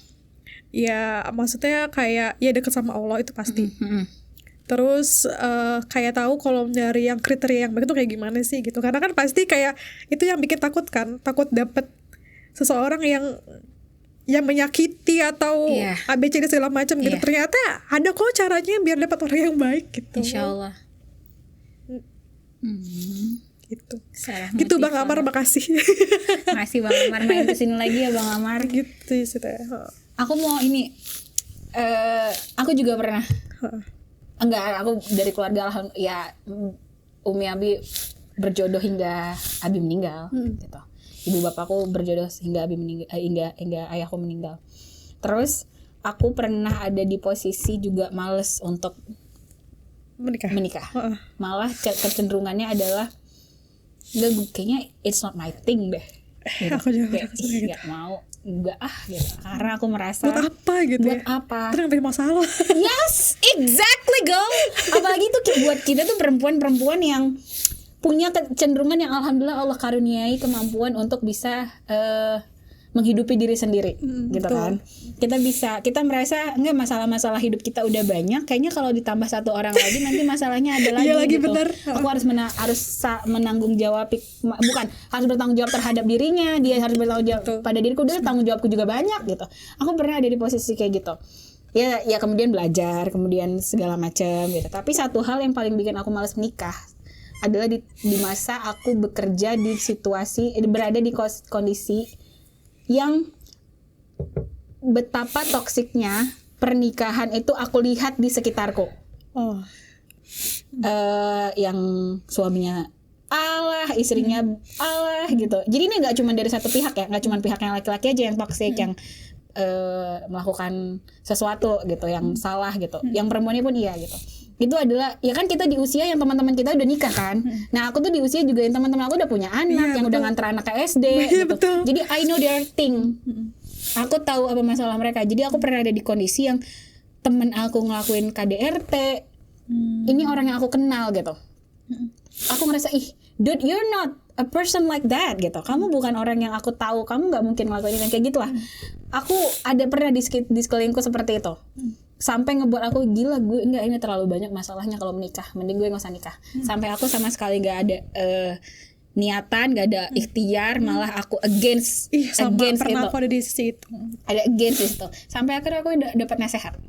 Ya maksudnya kayak ya deket sama Allah itu pasti. Terus kayak tahu kalau nyari yang kriteria yang baik itu kayak gimana sih gitu. Karena kan pasti kayak itu yang bikin takut kan, takut dapet seseorang yang menyakiti atau ABCD segala macam gitu. Ternyata ada kok caranya biar dapat orang yang baik gitu. Insya Allah. Gitu. Gitu Bang Amar, makasih. Makasih Bang Amar, main kesini lagi ya Bang Amar. Gitu sih. Aku mau ini, aku juga pernah. Aku dari keluarga ya Umi Abi berjodoh hingga Abi meninggal, gitu. Ibu bapakku berjodoh hingga Abi meninggal, hingga ayahku meninggal. Terus aku pernah ada di posisi juga males untuk menikah. Malah kecenderungannya adalah kayaknya it's not my thing deh. Gitu. Aku juga nggak mau, enggak gitu. Karena aku merasa buat apa gitu buat apa? Terus ada masalah. Yes, exactly girl. Apalagi tuh buat kita tuh perempuan-perempuan yang punya kecenderungan yang alhamdulillah Allah karuniai kemampuan untuk bisa menghidupi diri sendiri, gitu kan. Kita merasa enggak, masalah-masalah hidup kita udah banyak, kayaknya kalau ditambah satu orang lagi nanti masalahnya ada lagi. Iya lagi, gitu. bener. Aku harus menanggung jawab, bukan harus bertanggung jawab terhadap dirinya, dia harus bertanggung jawab pada diriku, dia tanggung jawabku juga banyak gitu. Aku pernah ada di posisi kayak gitu. Ya kemudian belajar, kemudian segala macam gitu. Tapi satu hal yang paling bikin aku malas menikah adalah di masa aku bekerja di situasi, berada di kondisi yang betapa toksiknya pernikahan itu aku lihat di sekitarku. Yang suaminya Allah, istrinya Allah gitu. Jadi ini nggak cuma dari satu pihak ya, nggak cuma pihaknya laki-laki aja yang toksik, yang melakukan sesuatu gitu, yang salah gitu. Yang perempuannya pun iya gitu. Itu adalah ya kan kita di usia yang teman-teman kita udah nikah kan. Nah aku tuh di usia juga yang teman-teman aku udah punya anak, yang udah nganter anak ke SD gitu. Jadi I know their thing. Aku tahu apa masalah mereka. Jadi aku pernah ada di kondisi yang temen aku ngelakuin KDRT. Ini orang yang aku kenal gitu. Aku ngerasa dude, you're not a person like that gitu. Kamu bukan orang yang aku tahu. Kamu nggak mungkin ngelakuin kayak gitulah. Aku ada pernah di sekelilingku seperti itu. Sampai ngebuat aku gila, ini terlalu banyak masalahnya kalau menikah, mending gue nggak usah nikah. Sampai aku sama sekali nggak ada niatan, nggak ada ikhtiar, malah aku against pernah itu. Aku ada di sisi itu. Ada against itu. Sampai akhirnya aku dapat nasihat.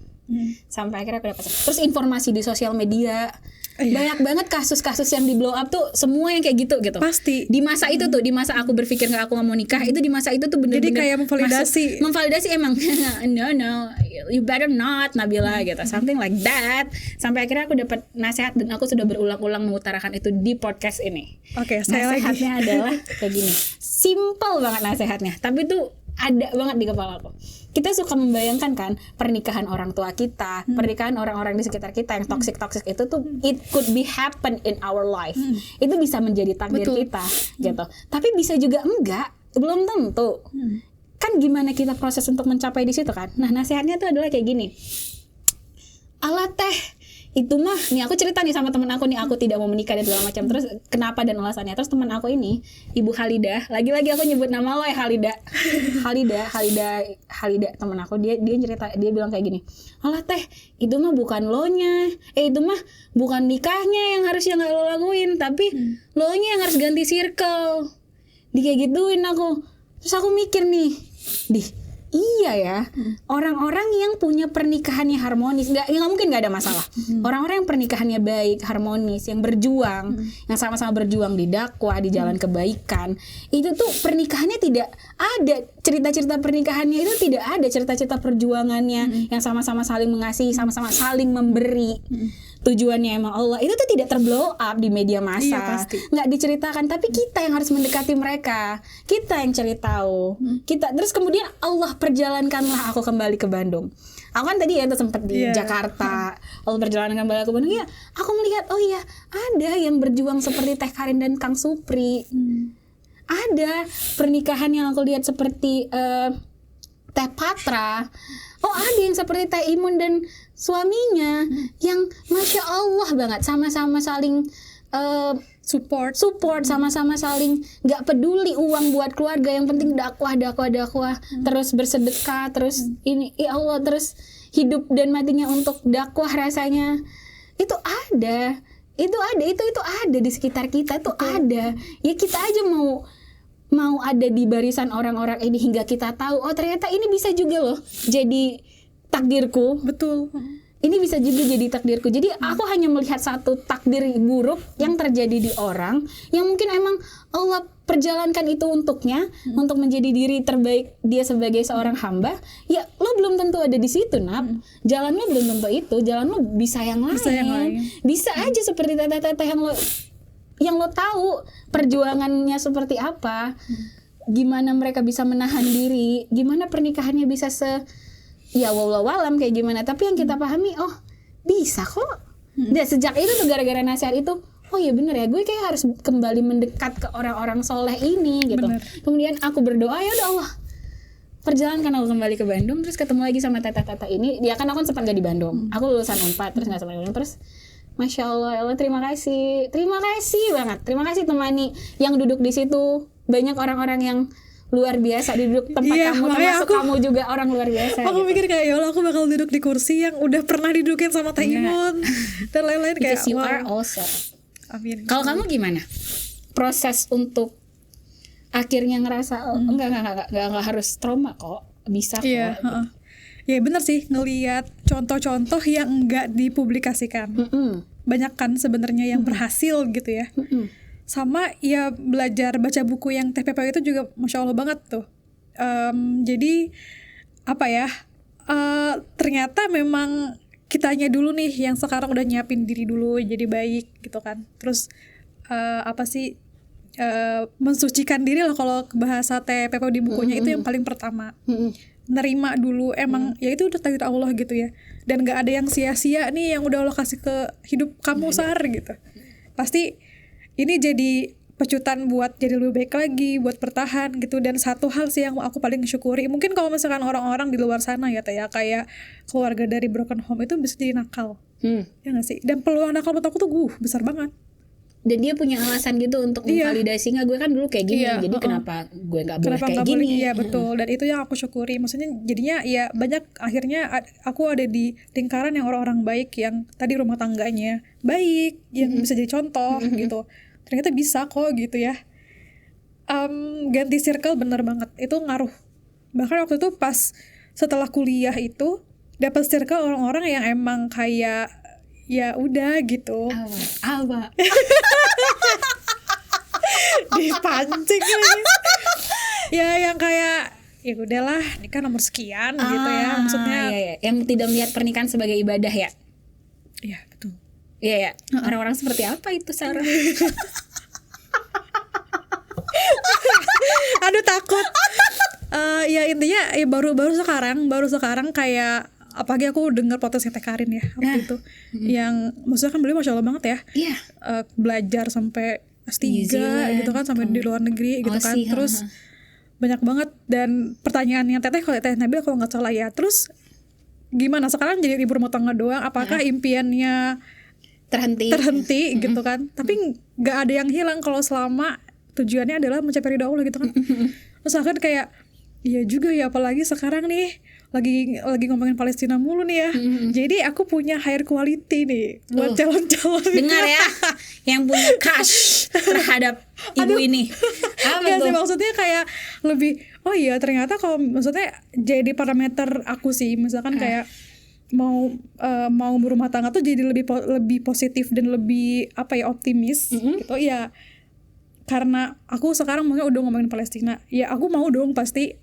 Terus informasi di sosial media. Banyak banget kasus-kasus yang di blow up tuh, semua yang kayak gitu. Pasti. Di masa itu tuh, di masa aku berpikir aku nggak mau nikah, itu di masa itu tuh bener-bener. Jadi kayak memvalidasi emang. No, you better not, Nabila gitu. Something like that. Sampai akhirnya aku dapat nasihat dan aku sudah berulang-ulang mengutarakan itu di podcast ini. Oke, saya nasihatnya adalah kayak gini. Simple banget nasihatnya, tapi tuh ada banget di kepala aku. Kita suka membayangkan kan pernikahan orang tua kita, pernikahan orang-orang di sekitar kita yang toxic itu tuh it could be happen in our life. Itu bisa menjadi takdir kita gitu. Tapi bisa juga enggak, belum tentu. Kan gimana kita proses untuk mencapai di situ kan. Nah, nasihatnya tuh adalah kayak gini. itu mah nih aku cerita nih sama temen aku nih, aku tidak mau menikah dan segala macam. Terus kenapa dan alasannya. Terus teman aku ini Ibu Halidah, lagi-lagi aku nyebut nama lo ya, Halidah teman aku, dia cerita, dia bilang kayak gini, alah teh itu mah bukan lo nya, itu mah bukan nikahnya yang harusnya nggak lo lakuin, tapi lo nya yang harus ganti circle. Dia kayak gituin aku. Terus aku mikir nih, iya ya, orang-orang yang punya pernikahannya harmonis, nggak mungkin nggak ada masalah. Orang-orang yang pernikahannya baik, harmonis, yang berjuang, yang sama-sama berjuang di dakwah, di jalan kebaikan, itu tuh pernikahannya tidak ada cerita-cerita pernikahannya, itu tidak ada cerita-cerita perjuangannya yang sama-sama saling mengasihi, sama-sama saling memberi. Tujuannya emang Allah, itu tuh tidak terblow up di media massa, Pasti. nggak diceritakan, tapi kita yang harus mendekati mereka, kita yang cari tahu, kita. Terus kemudian Allah perjalankanlah aku kembali ke Bandung. Aku kan tadi ya tuh sempat di Jakarta, Allah perjalankan kembali ke Bandung. Ya, aku melihat oh iya ada yang berjuang seperti Teh Karin dan Kang Supri, ada pernikahan yang aku lihat seperti Teh Patra. Oh ada yang seperti Teh Imun dan suaminya yang Masya Allah banget, sama-sama saling support, sama-sama saling nggak peduli uang buat keluarga, yang penting dakwah, terus bersedekah, terus ini ya Allah, terus hidup dan matinya untuk dakwah rasanya. Itu ada di sekitar kita tuh ada. Ya kita aja mau ada di barisan orang-orang ini hingga kita tahu oh ternyata ini bisa juga loh jadi takdirku. betul. Ini bisa juga jadi takdirku. Jadi aku hanya melihat satu takdir buruk yang terjadi di orang yang mungkin emang Allah perjalankan itu untuknya, untuk menjadi diri terbaik dia sebagai seorang hamba. Ya lo belum tentu ada di situ, Nap. Jalan lo belum tentu itu. Jalan lo bisa yang lain. Bisa aja seperti teteh-teteh yang lo tahu perjuangannya seperti apa, gimana mereka bisa menahan diri, gimana pernikahannya bisa ya wallahualam kayak gimana, tapi yang kita pahami oh bisa kok. Dan sejak itu tuh gara-gara nasihat itu oh iya bener ya, gue kayak harus kembali mendekat ke orang-orang soleh ini gitu. Bener. Kemudian aku berdoa ya udah Allah perjalankan aku kembali ke Bandung, terus ketemu lagi sama tata-tata ini. Dia kan aku sempat gak di Bandung, aku lulusan Unpad terus gak sama di Bandung. Terus Masya Allah, ya Allah terima kasih banget, terima kasih temani yang duduk di situ, banyak orang-orang yang luar biasa di duduk tempat kamu, termasuk kamu juga orang luar biasa. Aku gitu. mikir kayak ya Allah aku bakal duduk di kursi yang udah pernah didudukin sama Teh Imun dan lain-lain kayak you are also. Amin. Kalau kamu gimana? Proses untuk akhirnya ngerasa enggak harus trauma kok, bisa kok. Iya, ya benar sih, ngelihat contoh-contoh yang enggak dipublikasikan. Banyak kan sebenarnya yang berhasil gitu ya. Sama ya belajar baca buku yang TPP itu juga Masya Allah banget tuh. Jadi apa ya, ternyata memang kitanya dulu nih yang sekarang udah nyiapin diri dulu jadi baik gitu kan. Terus mensucikan diri lah kalau bahasa TPP di bukunya itu yang paling pertama. Nerima dulu emang ya itu udah takdir Allah gitu ya, dan gak ada yang sia-sia nih yang udah Allah kasih ke hidup kamu Sar gitu. Pasti ini jadi pecutan buat jadi lebih baik lagi, buat bertahan gitu. Dan satu hal sih yang aku paling syukuri, mungkin kalau misalkan orang-orang di luar sana ya kayak keluarga dari broken home itu bisa jadi nakal, ya nggak sih, dan peluang nakal buat aku tuh besar banget. Dan dia punya alasan gitu untuk memvalidasi, nggak gue kan dulu kayak gini, jadi kenapa gue nggak boleh kayak gini? Iya betul, dan itu yang aku syukuri. Maksudnya jadinya ya banyak, akhirnya aku ada di lingkaran yang orang-orang baik, yang tadi rumah tangganya baik, yang bisa jadi contoh gitu. Ternyata bisa kok gitu ya. Ganti circle bener banget, itu ngaruh. Bahkan waktu itu pas setelah kuliah itu dapat circle orang-orang yang emang kayak ya udah gitu. Apa? Dipancing lagi. Ya yang kayak ya udahlah, ini kan nomor sekian gitu ya. Maksudnya iya. Yang tidak melihat pernikahan sebagai ibadah ya. Iya betul. Iya ya. Orang-orang seperti apa itu Sarah? Aduh takut. Ya intinya ya baru sekarang kayak, apalagi aku dengar podcast Teh Karin ya waktu itu, yang maksudnya kan beliau Masya Allah banget ya. Iya. Belajar sampai S3 gitu kan, sampai di luar negeri gitu kan. Terus banyak banget, dan pertanyaannya Teteh kalau Teh Nabil kalau nggak salah ya. Terus gimana sekarang jadi ibu rumah tangga doang, apakah impiannya terhenti gitu kan. Tapi nggak ada yang hilang kalau selama tujuannya adalah mencapai ridha Allah gitu kan. Misalkan kayak iya juga ya, apalagi sekarang nih lagi ngomongin Palestina mulu nih ya. Jadi aku punya higher quality nih buat calon-calon. Dengar ya, yang punya crush terhadap ibu ini. Apa Nggak tuh? sih, maksudnya kayak lebih, oh iya ternyata kalau maksudnya jadi parameter aku sih, misalkan kayak mau berumah tangga tuh jadi lebih positif dan lebih apa ya, optimis gitu ya. Karena aku sekarang mungkin udah ngomongin Palestina, ya aku mau dong pasti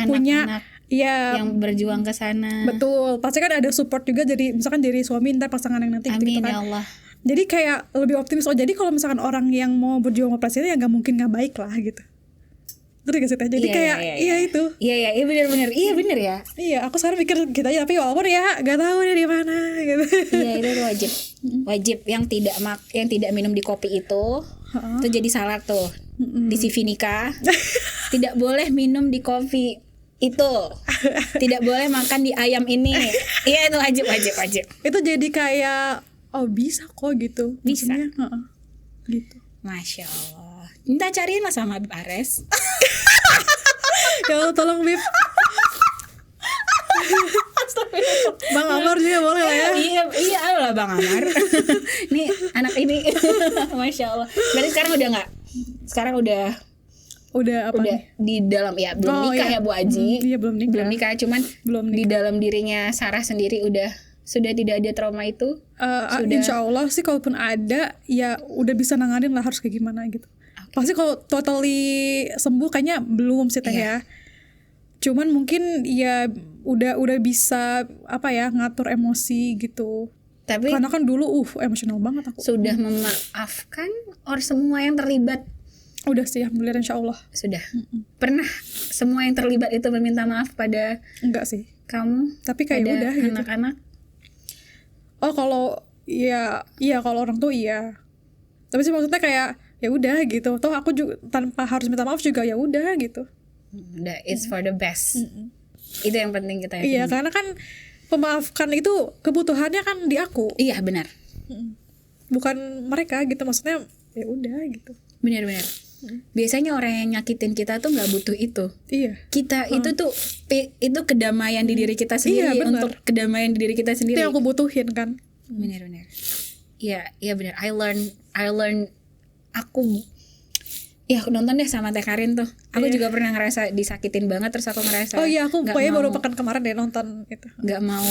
punya ya yang berjuang ke sana. betul, pasti kan ada support juga, jadi misalkan dari suami ntar pasangan yang nanti Amin gitu kan. ya Allah. Jadi kayak lebih optimis. Oh jadi kalau misalkan orang yang mau berjuang sama Palestina ya nggak mungkin nggak baik lah gitu. Ngerti gak sih Teh? Jadi kayak iya itu. Iya benar-benar. Iya benar ya. Iya, aku sekarang mikir gitu aja, tapi walaupun ya nggak tahu deh di mana gitu. Iya itu wajib yang tidak minum di kopi itu jadi syarat tuh di CV nikah. Tidak boleh minum di kopi itu, tidak boleh makan di ayam ini. Iya itu wajib. Itu jadi kayak oh bisa kok gitu. Bisa. Maksudnya, gitu. Masya Allah. Minta cariin lah sama Habib Ares. Ya Allah tolong Bib. Bang Amar juga boleh lah ya. Iya lah Bang Amar. Nih anak ini. Masya Allah. Berarti sekarang udah nggak? Sekarang udah Apa udah nih? di dalam ya belum nikah iya. ya Bu Aji. Iya belum nikah. Belum nikah, cuman Belum di dalam dirinya Sarah sendiri sudah tidak ada trauma itu. Insya Allah sih kalaupun ada ya udah bisa nanganin lah harus kayak gimana gitu. Pasti kalau totally sembuh kayaknya belum sih Teh ya. Cuman mungkin ya udah bisa apa ya, ngatur emosi gitu. Tapi Karena kan dulu emosional banget aku. sudah memaafkan semua yang terlibat. Udah sih alhamdulillah insya Allah. Sudah. Pernah semua yang terlibat itu meminta maaf pada Enggak sih. kamu? Tapi kayak Pada udah gitu. anak-anak? Oh kalau iya kalau orang tuh iya. Tapi sih maksudnya kayak ya udah gitu. Toh aku juga tanpa harus minta maaf juga ya udah gitu. Udah, it's for the best. Itu yang penting kita Iya karena kan pemaafkan itu kebutuhannya kan di aku, Iya benar. bukan mereka gitu. Maksudnya ya udah gitu. Benar. Biasanya orang yang nyakitin kita tuh nggak butuh itu. Iya. Kita itu tuh itu kedamaian di diri kita sendiri. Iya, benar. Untuk kedamaian di diri kita sendiri. Itu yang aku butuhin kan. Benar. Iya benar. I learn aku aku nonton deh sama Teh Karin tuh. Aku juga pernah ngerasa disakitin banget, terus aku ngerasa Oh iya aku nggak pokoknya mau- baru pekan kemarin deh nonton itu. nggak mau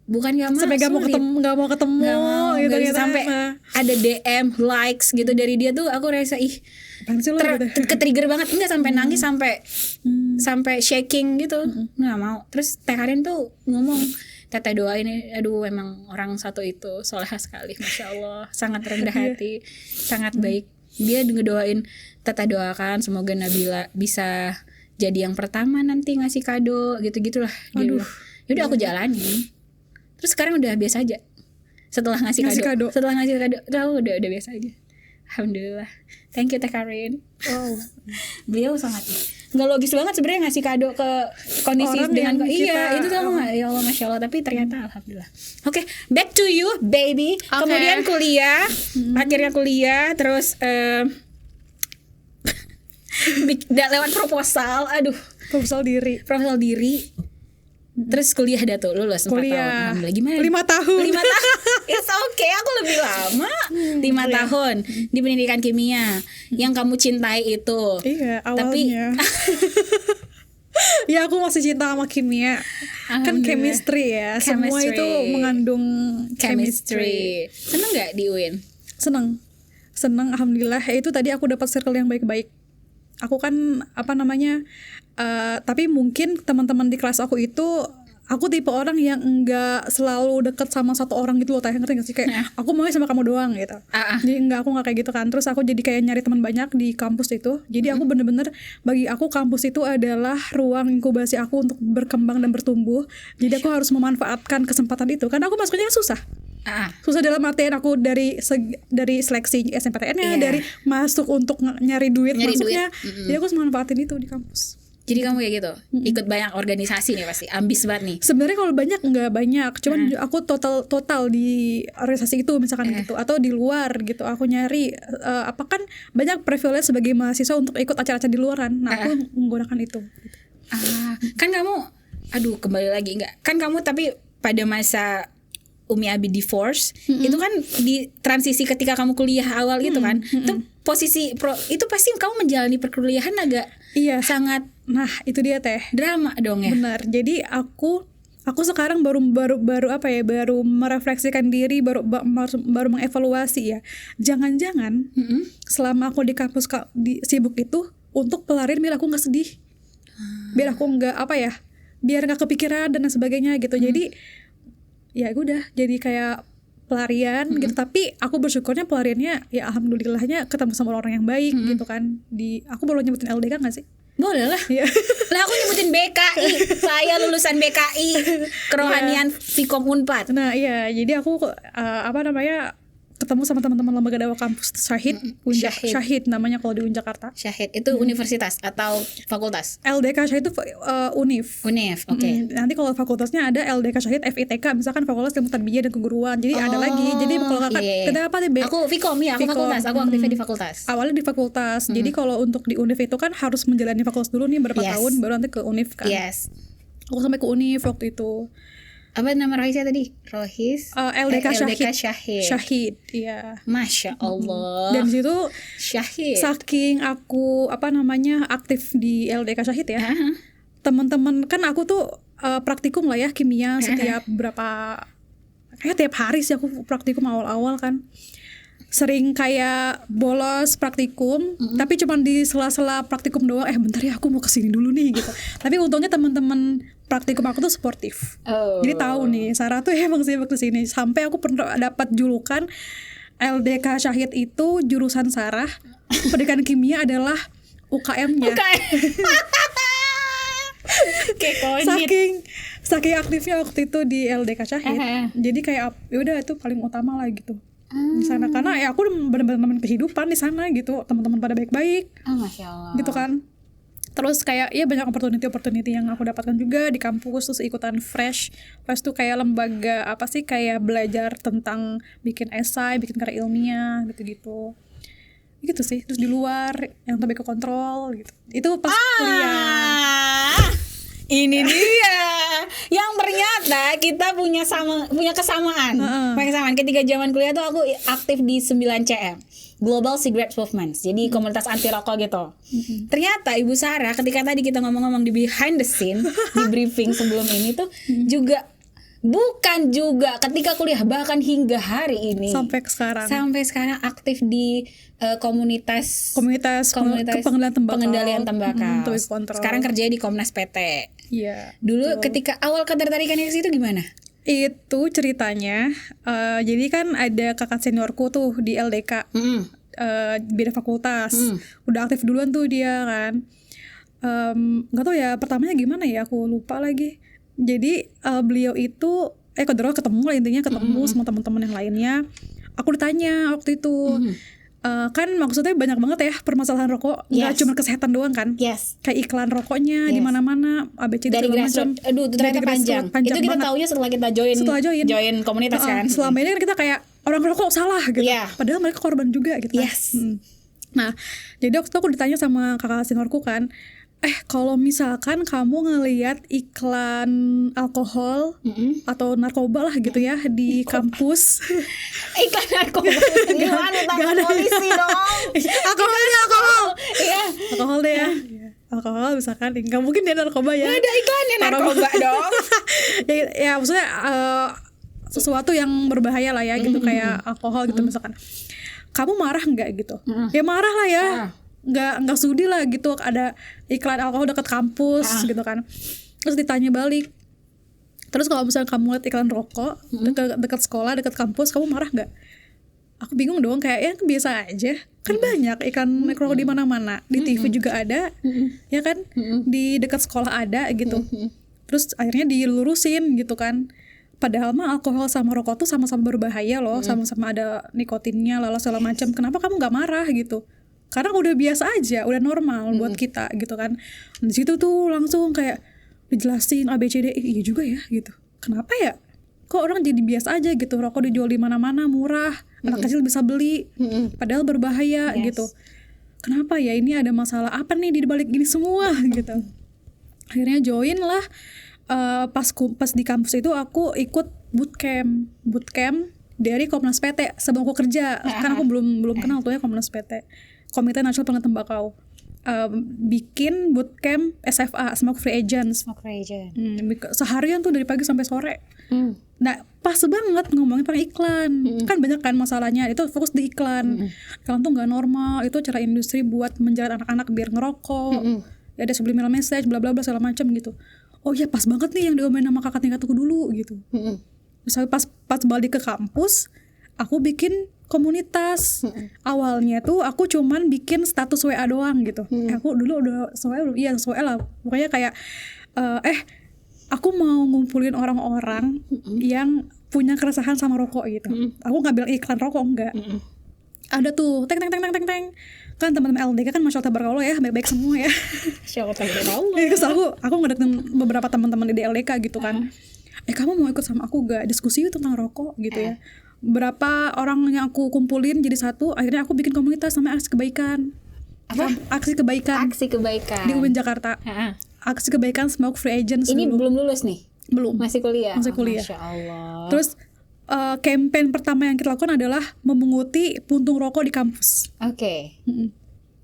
bukan nggak mau Sampai nggak mau sulit. ketemu Nggak mau, gitu nggak bisa gitu. sampai ada DM likes gitu dari dia tuh aku rasa Apaan sih lo gitu. ke-trigger banget, enggak sampai nangis sampai shaking gitu. Nggak mau. Terus Teh Karin tuh ngomong, Teteh doain, aduh emang orang satu itu soleha sekali, Masya Allah, sangat rendah hati, sangat baik. Dia ngedoain, Teteh doakan semoga Nabila bisa jadi yang pertama nanti ngasih kado gitu-gitulah. Aduh. Yaudah aku jalanin. Terus sekarang udah biasa aja. Setelah ngasih kado. Setelah ngasih kado, udah biasa aja. Alhamdulillah. Thank you Teh Karin. Wow. Beliau sangat nggak logis banget sebenarnya ngasih kado ke kondisi Orang dengan yang kita- itu tuh aku nggak, ya Allah Masya Allah, tapi ternyata alhamdulillah. Oke, back to you baby. Kemudian kuliah, akhirnya kuliah, terus lewat proposal, Proposal diri. terus kuliah dah tuh lulus 4 tahun. Kuliah. Alhamdulillah. Gimana? 5 tahun. 5 tahun. It's okay, aku lebih lama. 5 tahun di pendidikan kimia. Yang kamu cintai itu. Iya Tapi awalnya. Ya aku masih cinta sama kimia. Kan Alhamdulillah. chemistry ya. Semua Chemistry. itu mengandung chemistry. Seneng nggak di UIN? Seneng alhamdulillah. Itu tadi aku dapat circle yang baik-baik. Aku kan tapi mungkin teman-teman di kelas aku itu, aku tipe orang yang enggak selalu deket sama satu orang gitu loh, ngerti gak sih? Kayak aku maunya sama kamu doang gitu. Jadi aku nggak kayak gitu kan. Terus aku jadi kayak nyari teman banyak di kampus itu. Jadi aku bener-bener, bagi aku kampus itu adalah ruang inkubasi aku untuk berkembang dan bertumbuh. Jadi aku harus memanfaatkan kesempatan itu. Karena aku masuknya susah. Susah dalam artian aku dari seleksi SNPTN-nya, dari masuk untuk nyari duit masuknya. Jadi aku harus memanfaatin itu di kampus. Jadi kamu kayak gitu, ikut banyak organisasi nih pasti, ambis banget nih. Sebenarnya kalau banyak nggak banyak, cuman aku total di organisasi itu misalkan gitu, atau di luar gitu. Aku nyari apa kan banyak privilege sebagai mahasiswa untuk ikut acara-acara di luaran. Nah aku menggunakan itu. Gitu. Kan kamu, aduh kembali lagi nggak? Kan kamu tapi pada masa Umi Abi divorce, itu kan di transisi ketika kamu kuliah awal gitu kan, itu posisi itu pasti kamu menjalani perkuliahan agak sangat. Nah itu dia teh, drama dong ya. Benar. Jadi aku sekarang baru merefleksikan diri, baru mengevaluasi ya. Jangan-jangan selama aku di kampus sibuk itu untuk pelarian biar aku nggak sedih, biar aku nggak biar nggak kepikiran dan sebagainya gitu. Jadi ya udah jadi kayak pelarian gitu. Tapi aku bersyukurnya pelariannya ya alhamdulillahnya ketemu sama orang yang baik gitu kan. Aku boleh nyebutin LDK nggak sih? Boleh lah. Lah aku nyebutin BKI. Saya lulusan BKI Kerohanian Vkom Unpad. Nah iya, jadi aku ketemu sama teman-teman lembaga dakwah kampus Syahid. Syahid namanya kalau di Jakarta. Syahid itu universitas atau fakultas? LDK Syahid itu Univ. Oke. Nanti kalau fakultasnya ada LDK Syahid FITK, misalkan Fakultas Ilmu Tarbiyah dan Keguruan. Jadi ada lagi. Jadi kalau kita apa nih? Aku Vkom ya, aku fakultas. Aku aktifnya di fakultas. Awalnya di fakultas. Jadi kalau untuk di Univ itu kan harus menjalani fakultas dulu nih berapa tahun baru nanti ke Univ kan. Yes. Aku sampai ke Univ waktu itu. Apa nama Rohisnya tadi? LDK Syahid. Syahid, iya. Masya Allah. Dan di situ Syahid. Saking aku aktif di LDK Syahid ya. Teman-teman kan aku tuh praktikum lah ya kimia setiap kayak tiap hari sih aku praktikum awal-awal kan. Sering kayak bolos praktikum, tapi cuma di sela-sela praktikum doang. Bentar ya aku mau kesini dulu nih gitu. Tapi untungnya teman-teman praktikum aku tuh sportif. Jadi tahu nih Sarah tuh emang sibuk kesini. Sampai aku pernah dapat julukan LDK Syahid itu jurusan Sarah. Pendidikan kimia adalah UKM-nya. Saking aktifnya waktu itu di LDK Syahid. Jadi kayak yaudah itu paling utama lah gitu. Di sana karena ya aku benar-benar kehidupan di sana gitu, teman-teman pada baik-baik, Masya Allah. gitu kan. Terus kayak ya banyak opportunity yang aku dapatkan juga di kampus. Terus ikutan Fresh tuh kayak lembaga kayak belajar tentang bikin esai, bikin karya ilmiah gitu sih. Terus di luar yang lebih ke kontrol gitu, itu pas kuliah. Ini dia yang ternyata kita punya kesamaan. Ketika zaman kuliah tuh aku aktif di 9CM, Global Cigarette Movement. Jadi komunitas anti rokok gitu. Ternyata Ibu Sarah ketika tadi kita ngomong-ngomong di behind the scene di briefing sebelum ini tuh bukan juga ketika kuliah, bahkan hingga hari ini sampai sekarang aktif di komunitas pengendalian tembakau. Sekarang kerja di Komnas PT. Iya. Dulu ketika awal ketertarikannya ke situ gimana? Itu ceritanya, jadi kan ada kakak seniorku tuh di LDK, beda fakultas, udah aktif duluan tuh dia kan. Nggak tahu ya pertamanya gimana ya, aku lupa lagi. Jadi beliau itu ketemu lah intinya, ketemu sama teman-teman yang lainnya. Aku ditanya waktu itu, kan maksudnya banyak banget ya permasalahan rokok, nggak cuma kesehatan doang kan, kayak iklan rokoknya di mana-mana, ABC dari macam. Aduh, itu ternyata panjang itu kita banget. taunya setelah kita join komunitas kan. Selama ini kan kita kayak orang rokok salah gitu, padahal mereka korban juga gitu kan. Nah jadi waktu itu aku ditanya sama kakak seniorku kan, kalau misalkan kamu ngelihat iklan alkohol atau narkoba lah gitu ya di kampus. Iklan narkoba gimana, tangkap polisi dong. Alkohol deh ya. Alkohol misalkan, nggak mungkin dia narkoba ya. Nggak ada iklannya narkoba dong. ya maksudnya sesuatu yang berbahaya lah ya gitu, kayak alkohol gitu misalkan. Kamu marah nggak gitu? Ya marah lah ya. Nggak sudi lah gitu ada iklan alkohol dekat kampus gitu kan. Terus ditanya balik, terus kalau misalnya kamu lihat iklan rokok dekat sekolah, dekat kampus, kamu marah nggak? Aku bingung dong, kayak ya biasa aja kan, banyak iklan rokok di mana-mana, di TV juga ada, ya kan, di dekat sekolah ada gitu. Terus akhirnya dilurusin gitu kan, padahal mah alkohol sama rokok tuh sama-sama berbahaya loh, sama-sama ada nikotinnya lalu segala macam. Kenapa kamu nggak marah gitu? karena udah biasa aja, udah normal buat kita gitu kan. Di situ tuh langsung kayak dijelasin ABCD, iya juga ya gitu. Kenapa ya? Kok orang jadi biasa aja gitu, rokok dijual di mana-mana murah, anak kecil bisa beli, padahal berbahaya gitu. Kenapa ya, ini ada masalah apa nih di balik ini semua gitu. Akhirnya join lah. Pas di kampus itu aku ikut bootcamp dari Komnas PT sebelum aku kerja. Kan aku belum kenal tuh ya Komnas PT, Komite Nasional Pengendalian Tembakau. Bikin bootcamp SFA, Smoke Free Agents. Seharian tuh dari pagi sampai sore. Nah pas banget ngomongin tentang iklan. Kan banyak kan masalahnya, itu fokus di iklan. Iklan tuh gak normal, itu cara industri buat menjaga anak-anak biar ngerokok. Ya ada subliminal message, bla bla bla segala macam gitu. Oh ya pas banget nih yang diomelin sama kakak tingkatku dulu gitu. Misalnya pas balik ke kampus, aku bikin komunitas. Awalnya tuh aku cuman bikin status WA doang gitu. Aku dulu udah WA lah. Pokoknya kayak aku mau ngumpulin orang-orang yang punya keresahan sama rokok gitu. Aku nggak bilang iklan rokok, enggak. Ada tuh teng kan teman-teman LDK kan masya Allah tabarakallah ya, baik-baik semua ya. Masya Allah tabarakallah. Terus aku ngedeketin beberapa teman-teman di LDK gitu kan. Kamu mau ikut sama aku gak diskusi tentang rokok gitu ya. Berapa orang yang aku kumpulin jadi satu, akhirnya aku bikin komunitas namanya Aksi Kebaikan. Aksi Kebaikan di UIN Jakarta. Aksi Kebaikan Smoke Free Agents. Ini belum lulus nih? Belum. Masih kuliah? Masya Allah. Terus campaign pertama yang kita lakukan adalah memunguti puntung rokok di kampus.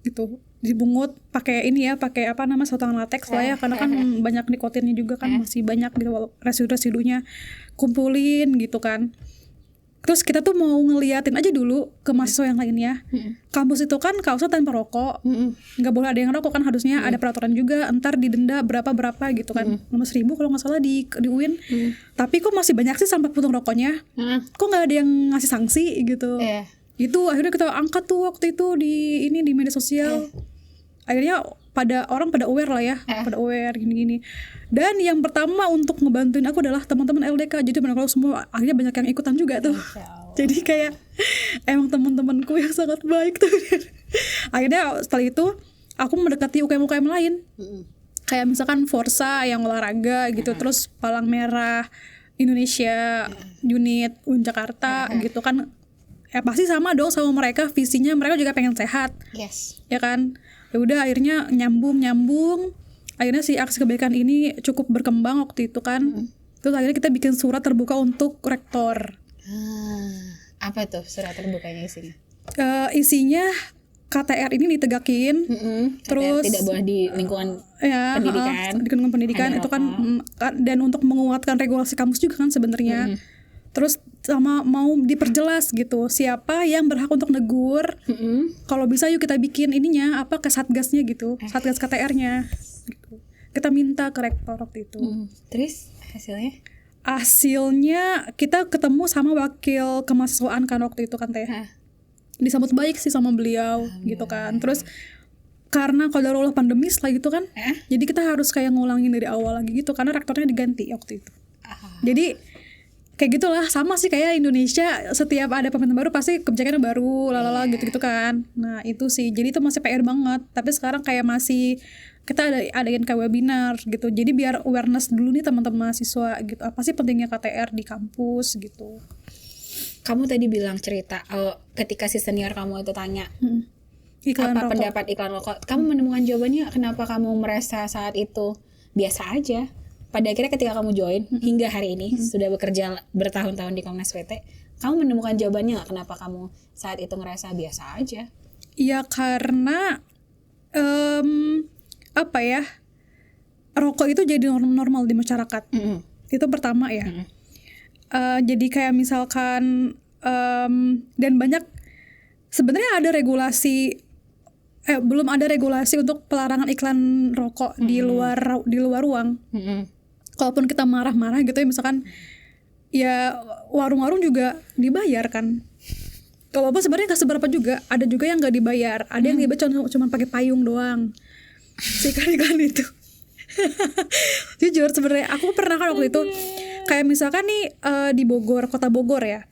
Gitu, dibungut pakai sarung latex lah ya, karena kan banyak nikotinnya juga kan, masih banyak gitu residu-residunya, kumpulin gitu kan. Terus kita tuh mau ngeliatin aja dulu ke mahasiswa yang lainnya. Kampus itu kan kaosnya tanpa rokok, nggak boleh ada yang rokok kan, harusnya ada peraturan juga, entar didenda berapa gitu kan, 5.000 kalau nggak salah di UIN. Tapi kok masih banyak sih sampah puntung rokoknya, kok nggak ada yang ngasih sanksi gitu. Itu akhirnya kita angkat tuh waktu itu di media sosial. Akhirnya orang pada aware lah ya, pada aware gini-gini. Dan yang pertama untuk ngebantuin aku adalah teman-teman LDK. Jadi benar-benar semua akhirnya banyak yang ikutan juga tuh. Jadi kayak emang teman-temanku yang sangat baik tuh. Akhirnya setelah itu aku mendekati UKM lain. Kayak misalkan Forsa yang olahraga gitu, terus Palang Merah Indonesia, unit UIN Jakarta gitu kan. Ya pasti sama dong sama mereka, visinya mereka juga pengen sehat. Ya kan? Ya udah akhirnya nyambung. Akhirnya si Aksi Kebaikan ini cukup berkembang waktu itu kan. Terus akhirnya kita bikin surat terbuka untuk rektor. Apa tuh surat terbukanya isinya? Isinya KTR ini ditegakin. Terus tidak boleh di lingkungan pendidikan. Di lingkungan pendidikan itu kan, dan untuk menguatkan regulasi kampus juga kan sebenarnya. Terus sama mau diperjelas gitu siapa yang berhak untuk negur. Kalau bisa yuk kita bikin ininya ke satgasnya gitu, satgas KTR-nya gitu. Kita minta ke rektor waktu itu. Terus hasilnya kita ketemu sama wakil kemahasiswaan kan waktu itu kan teh. Disambut baik sih sama beliau gitu kan. Terus karena qadarullah pandemi setelah gitu kan, jadi kita harus kayak ngulangin dari awal lagi gitu karena rektornya diganti waktu itu. Jadi kayak gitulah, sama sih kayak Indonesia, setiap ada pemimpin baru pasti kebijakannya baru gitu kan. Nah itu sih, jadi itu masih PR banget. Tapi sekarang kayak masih kita adain kayak webinar gitu, jadi biar awareness dulu nih teman-teman mahasiswa gitu, apa sih pentingnya KTR di kampus gitu. Kamu tadi bilang cerita ketika si senior kamu itu tanya apa pendapat iklan rokok, kamu menemukan jawabannya kenapa kamu merasa saat itu biasa aja. Pada akhirnya ketika kamu join hingga hari ini sudah bekerja bertahun-tahun di Komnas PT, kamu menemukan jawabannya gak kenapa kamu saat itu ngerasa biasa aja? Ya karena rokok itu jadi normal di masyarakat. Itu pertama ya. Jadi kayak misalkan dan banyak sebenarnya ada regulasi, belum ada regulasi untuk pelarangan iklan rokok di luar ruang. Kalaupun kita marah-marah gitu ya, misalkan ya warung-warung juga dibayar kan. Walaupun sebenarnya nggak seberapa juga, ada juga yang nggak dibayar, ada yang dibayar cuma pakai payung doang. Si iklan itu. Jujur sebenarnya aku pernah kan waktu itu kayak misalkan nih di Bogor, kota Bogor ya.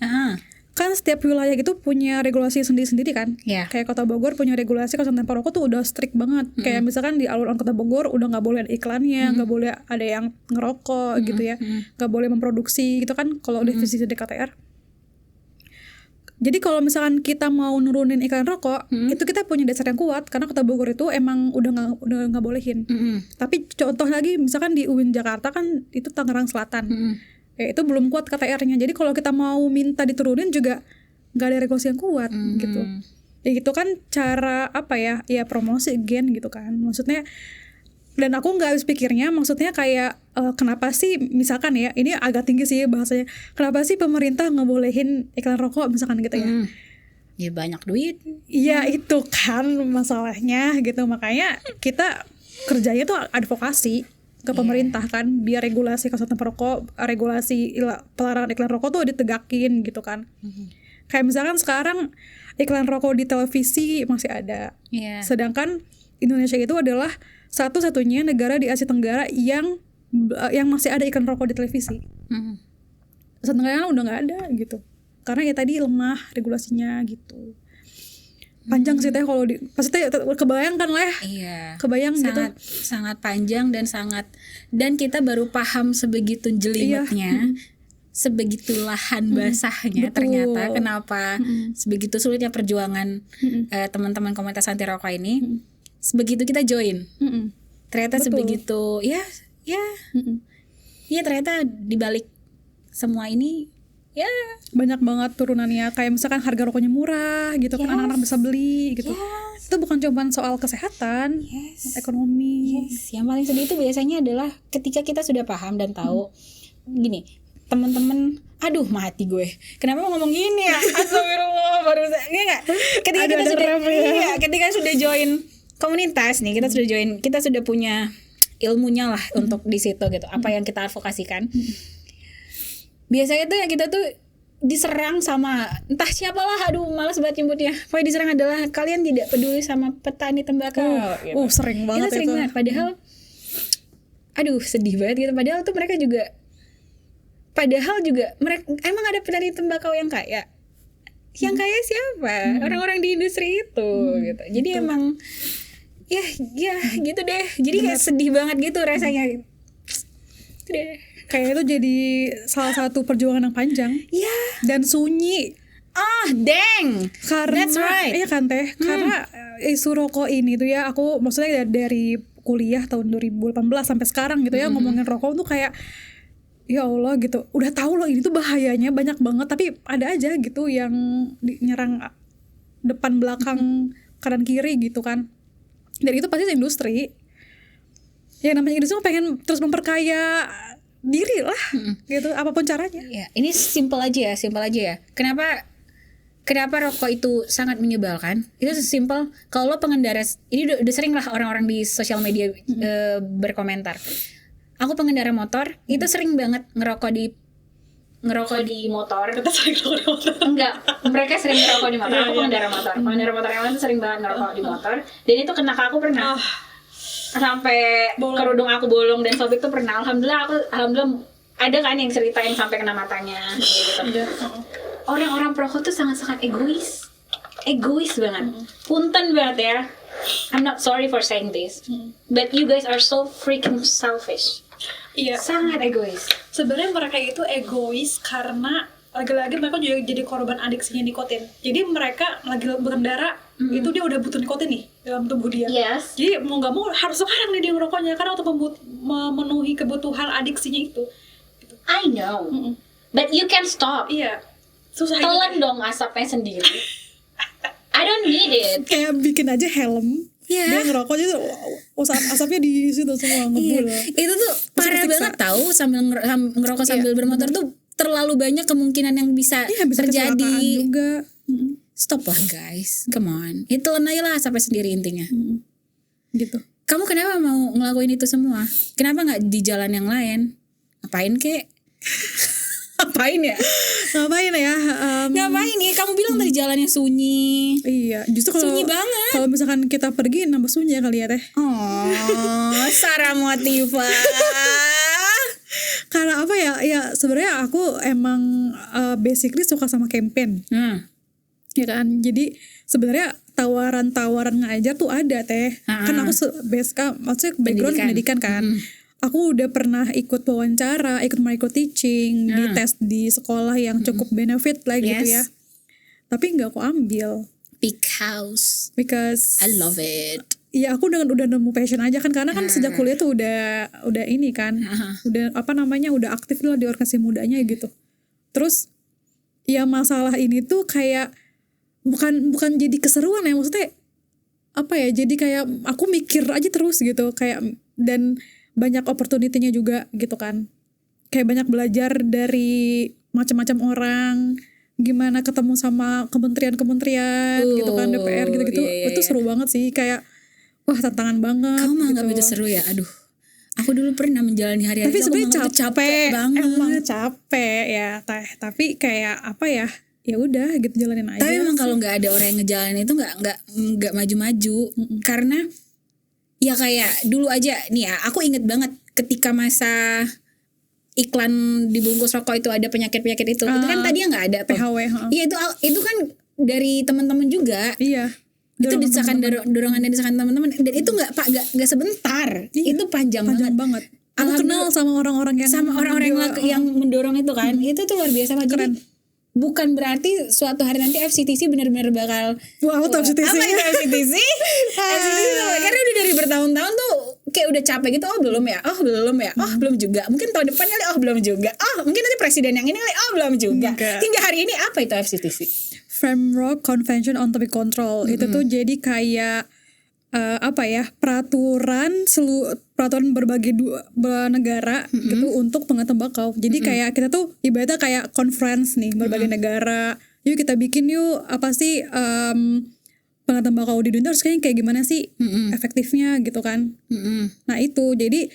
kan setiap wilayah gitu punya regulasi sendiri-sendiri kan. Iya. Kayak Kota Bogor punya regulasi kalau tanpa rokok tuh udah strict banget. Kayak misalkan di alun-alun Kota Bogor udah nggak boleh ada iklannya, nggak boleh ada yang ngerokok gitu ya, nggak boleh memproduksi gitu kan kalau definisi DKTR. Jadi kalau misalkan kita mau nurunin iklan rokok, itu kita punya dasar yang kuat karena Kota Bogor itu emang udah nggak bolehin. Tapi contoh lagi misalkan di UIN Jakarta kan itu Tangerang Selatan, ya itu belum kuat KTR-nya. Jadi kalau kita mau minta diturunin juga nggak ada regulasi yang kuat gitu. Ya gitu kan cara apa ya promosi gen gitu kan. Maksudnya dan aku nggak habis pikirnya, maksudnya kayak kenapa sih misalkan ya, ini agak tinggi sih bahasanya, kenapa sih pemerintah ngebolehin iklan rokok misalkan gitu ya. Ya banyak duit. Iya itu kan masalahnya gitu, makanya kita kerjanya tuh advokasi ke pemerintah kan, biar regulasi kesehatan perokok, regulasi pelarangan iklan rokok tuh ditegakin gitu kan. Kayak misalkan sekarang iklan rokok di televisi masih ada, sedangkan Indonesia itu adalah satu-satunya negara di Asia Tenggara yang masih ada iklan rokok di televisi. Asia Tenggara udah nggak ada gitu, karena ya tadi lemah regulasinya gitu. Panjang sih teh kalau pasti kebayang kan lah. Iya. Kebayang sangat, gitu. Sangat panjang dan kita baru paham sebegitu jelimetnya. Sebegitu lahan basahnya. Betul. Ternyata kenapa sebegitu sulitnya perjuangan teman-teman komunitas anti rokok ini. Sebegitu kita join. Ternyata Betul. sebegitu ya ternyata dibalik semua ini ya banyak banget turunannya. Kayak misalkan harga rokoknya murah gitu kan, anak-anak bisa beli gitu. Itu bukan cuma soal kesehatan, ekonomi. Yang paling sedih itu biasanya adalah ketika kita sudah paham dan tahu gini, teman-teman, aduh mati gue, kenapa ngomong gini ya, astagfirullah, baru ini nggak, ketika sudah join komunitas nih, kita sudah punya ilmunya lah untuk di situ gitu, apa yang kita advokasikan. Biasanya tuh yang kita tuh diserang sama entah siapalah, aduh malas banget nyebutnya, pokoknya diserang adalah kalian tidak peduli sama petani tembakau. Gitu. Sering banget itu. Padahal aduh sedih banget gitu, padahal mereka emang ada petani tembakau yang kaya. Yang kaya siapa? Orang-orang di industri itu gitu. Jadi emang ya gitu deh. Jadi kayak sedih banget gitu rasanya. Gitu deh. Kayak itu jadi salah satu perjuangan yang panjang. Iya. Dan sunyi. Dang. Karena That's right. Iya kan teh. Karena isu rokok ini tuh ya, aku maksudnya dari kuliah tahun 2018 sampai sekarang gitu ya, ngomongin rokok tuh kayak ya Allah gitu. Udah tahu loh ini tuh bahayanya banyak banget, tapi ada aja gitu yang nyerang depan belakang kanan kiri gitu kan. Dan itu pasti industri. Ya namanya industri pengen terus memperkaya diri lah gitu, apapun caranya. Ya, ini simpel aja ya. Kenapa rokok itu sangat menyebalkan? Itu simpel. Kalau lo pengendara, ini udah sering lah orang-orang di sosial media berkomentar. Aku pengendara motor, itu sering banget ngerokok di motor. Kita sering ngerokok di motor. Enggak, mereka sering ngerokok di motor. Aku pengendara motor. Pengendara motor yang lain sering banget ngerokok di motor. Dan itu kena ke aku pernah. Sampai kerudung aku bolong dan sobek tuh pernah. Alhamdulillah ada kan yang ceritain sampai kena matanya gitu. Orang-orang perokok tuh sangat-sangat egois banget. Punten banget ya. I'm not sorry for saying this, but you guys are so freaking selfish. Iya. Sangat egois. Sebenarnya mereka itu egois karena lagi-lagi mereka juga jadi korban adiksinya nikotin. Jadi mereka lagi berkendara itu dia udah butuh nikotin nih dalam tubuh dia. Yes. Jadi mau nggak mau harus sekarang nih dia ngerokoknya karena untuk memenuhi kebutuhan adiksinya itu. Gitu. I know, but you can stop. Iya. Susah. Telan dong asapnya sendiri. I don't need it. Kayak bikin aja helm. Dia ngerokok aja asapnya di situ semua ngebul. Itu tuh parah banget tahu, sambil ngerokok sambil bermotor tuh terlalu banyak kemungkinan yang bisa terjadi juga. Stop lah guys, come on. Itu aja lah sampai sendiri intinya. Gitu. Kamu kenapa mau ngelakuin itu semua? Kenapa nggak di jalan yang lain? Ngapain kek? Ngapain ya? Ngapain ya? Kamu bilang tadi jalan yang sunyi. Iya, justru kalau sunyi banget. Kalau misalkan kita pergi nambah sunyi kali ya teh. Oh, Sarah Motiva. Karena apa ya? Ya sebenarnya aku emang basically suka sama campaign. Ya kan, jadi sebenarnya tawaran-tawaran ngajar tuh ada teh. Kan aku maksudnya background pendidikan kan. Aku udah pernah ikut wawancara, ikut micro teaching, di tes di sekolah yang cukup benefit lah gitu ya. Tapi nggak aku ambil because I love it. Ya aku udah nemu passion aja kan, karena kan sejak kuliah tuh udah ini kan, udah udah aktif lah di organisasi mudanya gitu. Terus ya masalah ini tuh kayak bukan jadi keseruan ya, maksudnya apa ya, jadi kayak aku mikir aja terus gitu kayak, dan banyak opportunity-nya juga gitu kan, kayak banyak belajar dari macam-macam orang, gimana ketemu sama kementerian gitu kan, DPR gitu-gitu. Itu seru banget sih, kayak wah tantangan banget. Kamu menganggap gitu. itu seru ya? Aduh, aku dulu pernah menjalani hari-hari Tapi itu, sebenarnya capek banget. Emang capek ya teh, tapi kayak apa ya udah gitu, jalanin aja. Tapi emang kalau nggak ada orang yang ngejalanin itu nggak maju-maju. Karena ya kayak dulu aja nih ya, aku inget banget ketika masa iklan di bungkus rokok itu ada penyakit-penyakit itu kan tadi nggak ada tuh. PHW. Iya itu kan dari teman-teman juga. Iya. Itu dorongan dari teman-teman, dan itu nggak sebentar. Iya, itu panjang banget. Aku kenal sama orang-orang yang mendorong itu kan. Itu tuh luar biasa banget. Jadi bukan berarti suatu hari nanti FCTC benar-benar bakal FCTC. Apa itu FCTC? FCTC karena udah dari bertahun-tahun tuh kayak udah capek gitu. Belum belum juga. Mungkin tahun depan kali belum juga. Mungkin nanti presiden yang ini kali belum juga. Hingga hari ini apa itu FCTC? Framework Convention on Tobacco Control. Itu tuh jadi kayak peraturan berbagai negara gitu untuk pengen tembakau. Jadi kayak kita tuh ibaratnya kayak conference nih berbagai negara. Yuk kita bikin apa sih pengen tembakau di dunia harus kayak gimana sih efektifnya gitu kan. Nah itu jadi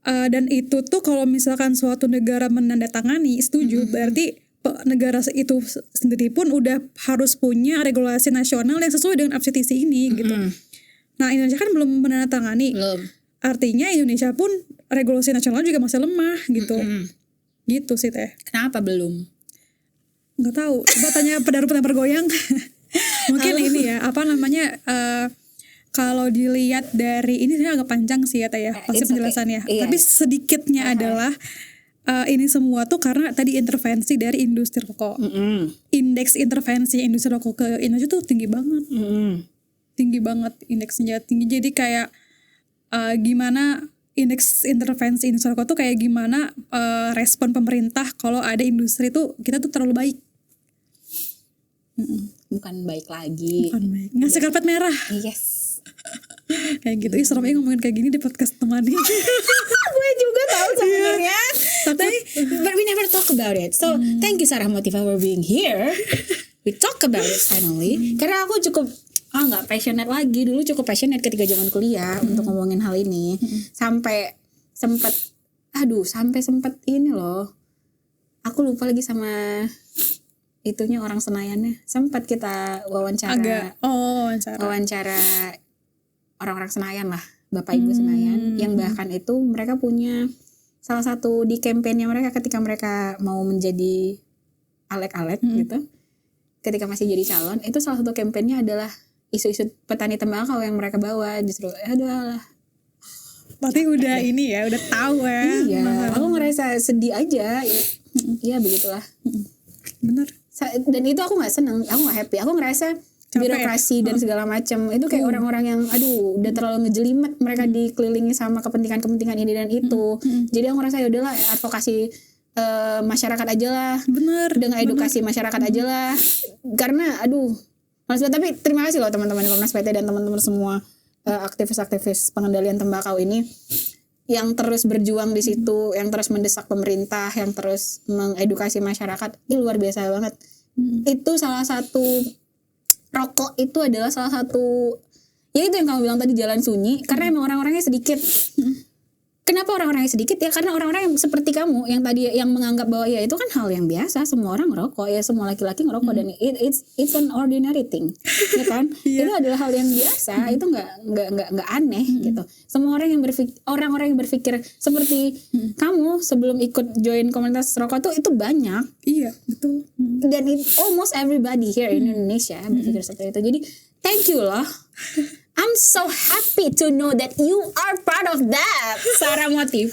dan itu tuh kalau misalkan suatu negara menandatangani setuju, berarti negara itu sendiri pun udah harus punya regulasi nasional yang sesuai dengan FCTC ini gitu. Nah Indonesia kan belum menandatangani. Artinya Indonesia pun regulasi nasional juga masih lemah gitu. Gitu sih teh. Kenapa belum? Nggak tahu. Coba tanya pedarup yang bergoyang. Mungkin ini ya kalau dilihat dari ini sebenarnya agak panjang sih ya teh ya. Pasti penjelasannya. Iya. Tapi sedikitnya adalah ini semua tuh karena tadi intervensi dari industri rokok. Indeks intervensi industri rokok ke Indonesia tuh tinggi banget. Tinggi banget indeksnya, tinggi. Jadi kayak gimana indeks intervensi industri rokok tuh kayak gimana respon pemerintah kalau ada industri tuh kita tuh terlalu baik. Bukan baik lagi. Bukan baik. Ngasih karpet merah. Yes. Kayak gitu. Serem ya ngomongin kayak gini di podcast temani. Gue juga tahu sebenarnya. Tapi but we never talk about it. So thank you Sarah Motiva for being here. We talk about it finally. Karena aku cukup nggak passionate lagi. Dulu cukup passionate ketika zaman kuliah untuk ngomongin hal ini. Sampai sempat ini loh. Aku lupa lagi sama itunya orang Senayannya. Sempat kita wawancara orang-orang Senayan lah, Bapak Ibu Senayan, yang bahkan itu mereka punya salah satu di kampanye mereka ketika mereka mau menjadi alek-alek gitu, ketika masih jadi calon, itu salah satu kampanye adalah isu-isu petani tembakau yang mereka bawa. Justru adalah berarti udah ini ya, udah tahu ya. Iya, aku ngerasa sedih aja. Iya begitulah. Bener. Dan itu aku nggak seneng, aku nggak happy, aku ngerasa birokrasi dan segala macam itu kayak orang-orang yang udah terlalu ngejelimet, mereka dikelilingi sama kepentingan ini dan itu. Jadi aku ngerasa ya udahlah, advokasi masyarakat aja lah. Bener. Dengan edukasi masyarakat aja lah. Karena males banget. Tapi terima kasih loh teman-teman Komnas PT dan teman-teman semua aktivis-aktivis pengendalian tembakau ini yang terus berjuang di situ, yang terus mendesak pemerintah, yang terus mengedukasi masyarakat. Ini luar biasa banget. Itu salah satu, rokok itu adalah salah satu, ya itu yang kamu bilang tadi, jalan sunyi, karena emang orang-orangnya sedikit. Kenapa orang-orangnya sedikit ya? Karena orang-orang yang seperti kamu yang tadi yang menganggap bahwa ya itu kan hal yang biasa, semua orang ngerokok ya, semua laki-laki ngerokok dan it's an ordinary thing, ya kan? Itu adalah hal yang biasa, itu nggak aneh gitu. Semua orang yang orang-orang yang berpikir seperti kamu sebelum ikut join komunitas rokok tuh itu banyak. Iya, betul. Dan almost everybody here in Indonesia berpikir seperti itu. Jadi thank you loh. I'm so happy to know that you are part of that. Sarah Motiva.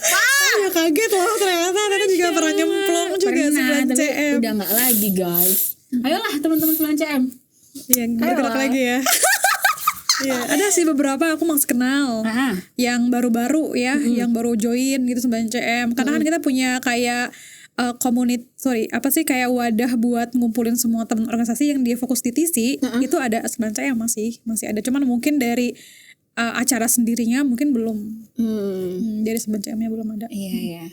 Ya kaget loh ternyata juga pernah nyemplung juga 9 tapi CM. udah gak lagi guys. Ayolah teman-teman 9 CM. Iya, bergerak lagi ya. Iya, ada sih beberapa aku masih kenal. Yang baru-baru ya, yang baru join gitu 9 CM. Karena kan kita punya kayak kayak wadah buat ngumpulin semua teman organisasi yang dia fokus di TC. Itu ada 9 CM masih ada, cuman mungkin dari acara sendirinya mungkin belum. Dari 9 CM-nya belum ada. Iya,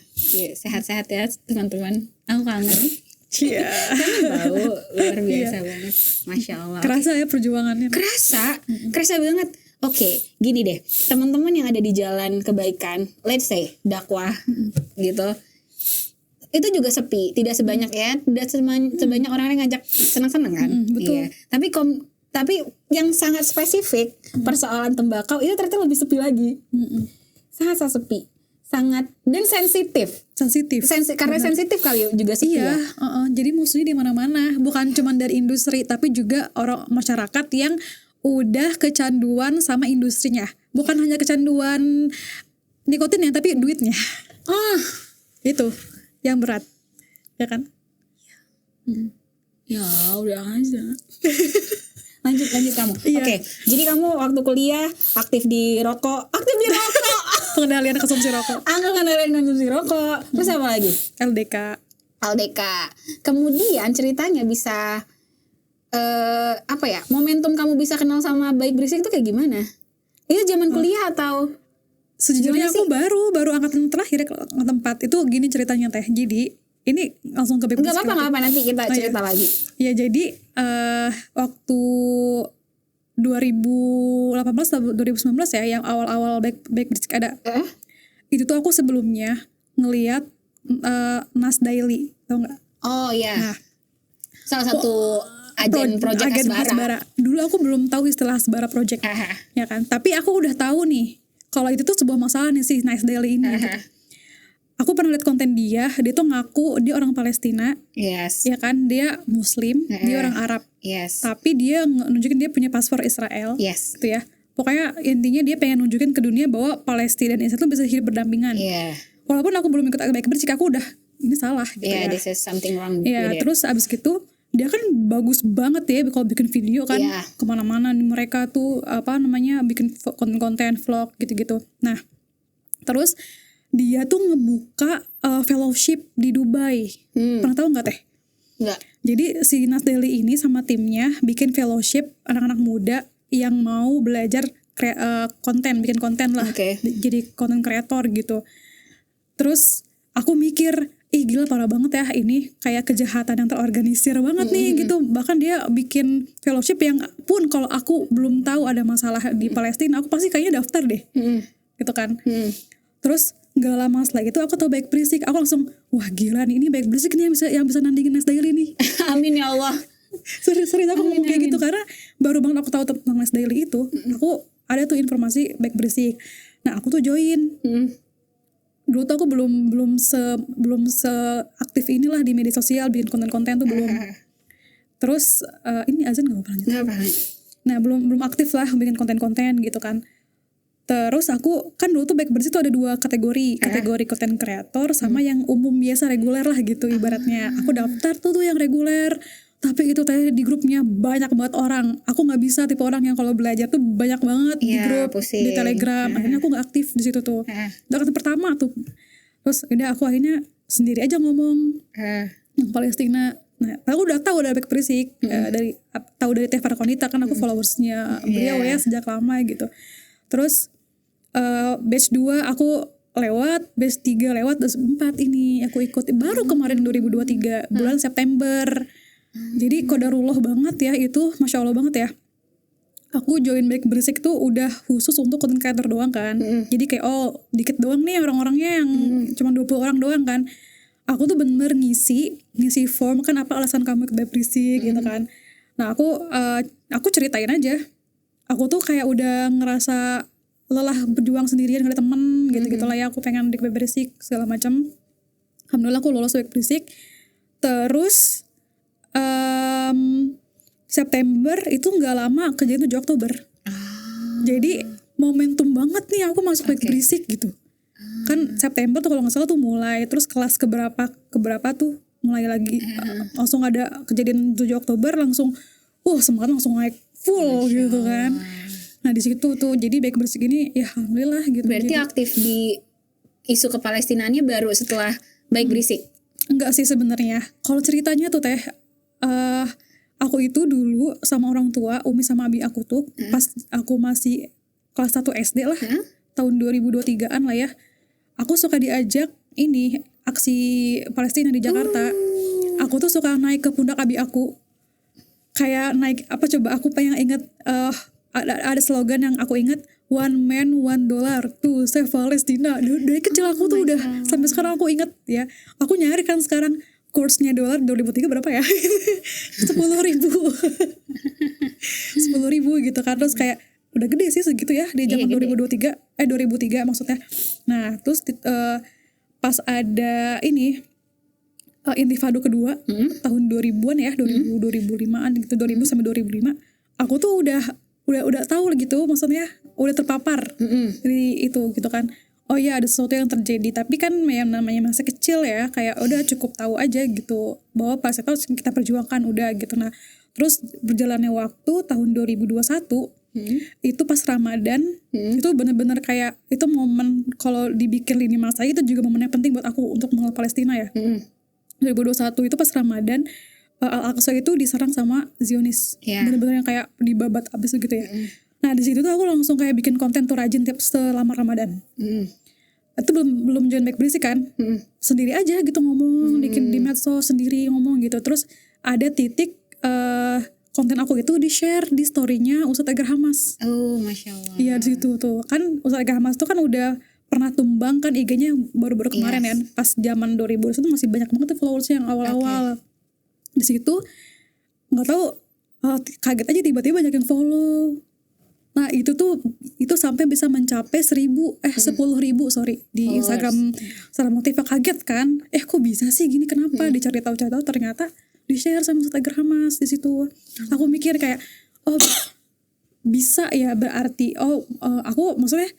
sehat-sehat ya teman-teman. Aku kangen. Iya. Kangen tahu, luar biasa banget. Masya Allah. Kerasa ya perjuangannya. Kerasa banget. Oke, gini deh, teman-teman yang ada di jalan kebaikan, let's say dakwah gitu. Itu juga sepi, tidak sebanyak ya, tidak sebanyak orang yang ngajak senang-senang kan. Betul. Iya. Tapi yang sangat spesifik persoalan tembakau itu ternyata lebih sepi lagi. Sangat sepi, sangat dan sensitif. Karena sensitif kali juga sepi. Iya, ya. Jadi musuhnya di mana-mana, bukan cuma dari industri tapi juga orang masyarakat yang udah kecanduan sama industrinya. Bukan hanya kecanduan nikotinnya tapi duitnya. Itu yang berat, ya kan? Ya udah aja. lanjut kamu. Iya. Oke, jadi kamu waktu kuliah aktif di rokok. Pengendalian konsumsi rokok. Pengendalian konsumsi rokok. Terus apa lagi? LDK. Kemudian ceritanya bisa momentum kamu bisa kenal sama Baik Berisik itu kayak gimana? Itu zaman kuliah atau? Sejujurnya aku baru angkatan terakhir ke tempat itu. Gini ceritanya teh. Jadi ini langsung ke Baik Berisik. Gak apa-apa nanti kita cerita lagi. Ya jadi waktu 2018 atau 2019 ya, yang awal-awal Baik Berisik ada. Itu tuh aku sebelumnya ngelihat Nas Daily, tau nggak? Oh iya. Nah, salah satu agen project Asbara. Dulu aku belum tahu istilah Asbara project, ya kan? Tapi aku udah tahu nih kalau itu tuh sebuah masalah nih si Nas Daily ini. Gitu. Aku pernah lihat konten dia tuh ngaku dia orang Palestina, yes, ya kan? Dia Muslim, dia orang Arab, yes. Tapi dia nunjukin dia punya paspor Israel, yes, gitu ya. Pokoknya intinya dia pengen nunjukin ke dunia bahwa Palestina dan Israel tuh bisa hidup berdampingan. Yeah. Walaupun aku belum ikut Baik Berisik, aku udah ini salah gitu ya. This is something wrong. Iya, terus abis gitu dia kan bagus banget ya kalau bikin video kan, kemana-mana mereka tuh bikin konten vlog gitu-gitu. Nah, terus dia tuh ngebuka fellowship di Dubai. Pernah tahu nggak teh? Nggak. Jadi si Nas Daily ini sama timnya bikin fellowship anak-anak muda yang mau belajar bikin konten lah. Jadi konten kreator gitu. Terus aku mikir, gila parah banget ya, ini kayak kejahatan yang terorganisir banget nih gitu. Bahkan dia bikin fellowship yang pun kalau aku belum tahu ada masalah di Palestina, aku pasti kayaknya daftar deh. Gitu kan. Terus gak lama setelah itu aku tahu Baik Berisik. Aku langsung, wah gila nih, ini Baik Berisik nih yang bisa nandingin Nas Daily nih. Amin ya Allah. Serius aku ngomong kayak gitu karena baru banget aku tahu tentang Nas Daily itu. Aku ada tuh informasi Baik Berisik. Nah aku tuh join. Dulu tuh aku belum se aktif inilah di media sosial, bikin konten-konten tuh belum. Terus ini azan gak apa-apa lanjut. Nah belum aktif lah bikin konten-konten gitu kan. Terus aku kan dulu tuh Baik Berisik tuh ada 2 kategori konten kreator sama yang umum biasa reguler lah gitu ibaratnya. Aku daftar tuh yang reguler. Tapi itu tadi di grupnya banyak banget orang. Aku nggak bisa tipe orang yang kalau belajar tuh banyak banget di grup, pusing. Di Telegram. Akhirnya aku nggak aktif di situ tuh. Dari pertama tuh. Terus udah aku akhirnya sendiri aja ngomong yang Palestina. Nah, aku udah tahu dari Baik Berisik, tahu dari Teh Farkonita kan aku followersnya beliau ya sejak lama gitu. Terus batch 2 aku lewat, batch 3 lewat, batch 4 ini aku ikut baru kemarin 2023 bulan September. Jadi qadarullah banget ya itu, Masya Allah banget ya. aku join Baik Bersih tuh udah khusus untuk content creator doang kan. Jadi kayak dikit doang nih orang-orangnya yang cuma 20 orang doang kan. Aku tuh bener ngisi form kan, apa alasan kamu ikut Baik Bersih gitu kan. Nah aku ceritain aja. Aku tuh kayak udah ngerasa lelah berjuang sendirian, gak ada temen gitu-gitu lah ya. Aku pengen di Baik Bersih segala macam. Alhamdulillah aku lolos Baik Bersih. Terus September itu nggak lama kejadian 7 Oktober. Jadi momentum banget nih aku masuk Baik Bersih gitu. Kan September tuh kalau nggak salah tuh mulai, terus kelas keberapa tuh mulai lagi langsung ada kejadian 7 Oktober langsung semangat langsung naik full gitu kan. Nah di situ tuh jadi Baik Bersih ini ya alhamdulillah gitu. Berarti jadi, aktif di isu kepalestinaannya baru setelah Baik Bersih? Enggak sih sebenarnya. Kalau ceritanya tuh Teh, aku itu dulu sama orang tua, Umi sama Abi aku tuh pas aku masih kelas 1 SD lah, tahun 2023-an lah ya. Aku suka diajak ini aksi Palestina di Jakarta. Aku tuh suka naik ke pundak Abi aku. Kayak naik apa coba, aku pengen inget ada slogan yang aku inget, one man $1 to save Palestina. Dari kecil aku tuh udah sampai sekarang aku inget ya. Aku nyari kan sekarang kursnya dolar 2003 berapa ya? 10.000 10.000 gitu kan. Terus kayak udah gede sih segitu ya di zaman 2003 maksudnya. Nah terus pas ada ini Intifada kedua tahun 2000-an ya, 2005-an gitu, 2000 sampai 2005 aku tuh udah tahu gitu, maksudnya udah terpapar dari itu gitu kan. Oh iya ada sesuatu yang terjadi, tapi kan yang namanya masa kecil ya, kayak udah cukup tahu aja gitu bahwa pas itu kita perjuangkan udah gitu. Nah terus berjalannya waktu tahun 2021 itu pas Ramadan itu benar-benar kayak itu momen, kalau dibikin lini masa itu juga momen yang penting buat aku untuk mengenal Palestina ya. 2021 itu pas Ramadan Al-Aqsa itu diserang sama Zionis, benar-benar yang kayak dibabat abis gitu ya. Nah di situ tuh aku langsung kayak bikin konten tuh rajin tiap selama Ramadan. Itu belum join Baik Bersih kan, sendiri aja gitu ngomong, bikin di medsos sendiri ngomong gitu. Terus ada titik konten aku itu di share di storynya Ustadz Edgar Hamas. Oh masya Allah. Iya di situ tuh kan Ustadz Edgar Hamas tuh kan udah pernah tumbang kan IG-nya baru-baru kemarin kan, pas zaman 2000 itu masih banyak banget tuh followersnya yang awal-awal. Di situ nggak tahu kaget aja tiba-tiba banyak yang follow. Nah itu sampai bisa mencapai 10.000 di Instagram Motiva. Kaget kan, kok bisa sih gini, kenapa? Dicari tahu ternyata di share sama Ustadz Edgar Hamas di situ. Aku mikir kayak bisa ya, berarti aku maksudnya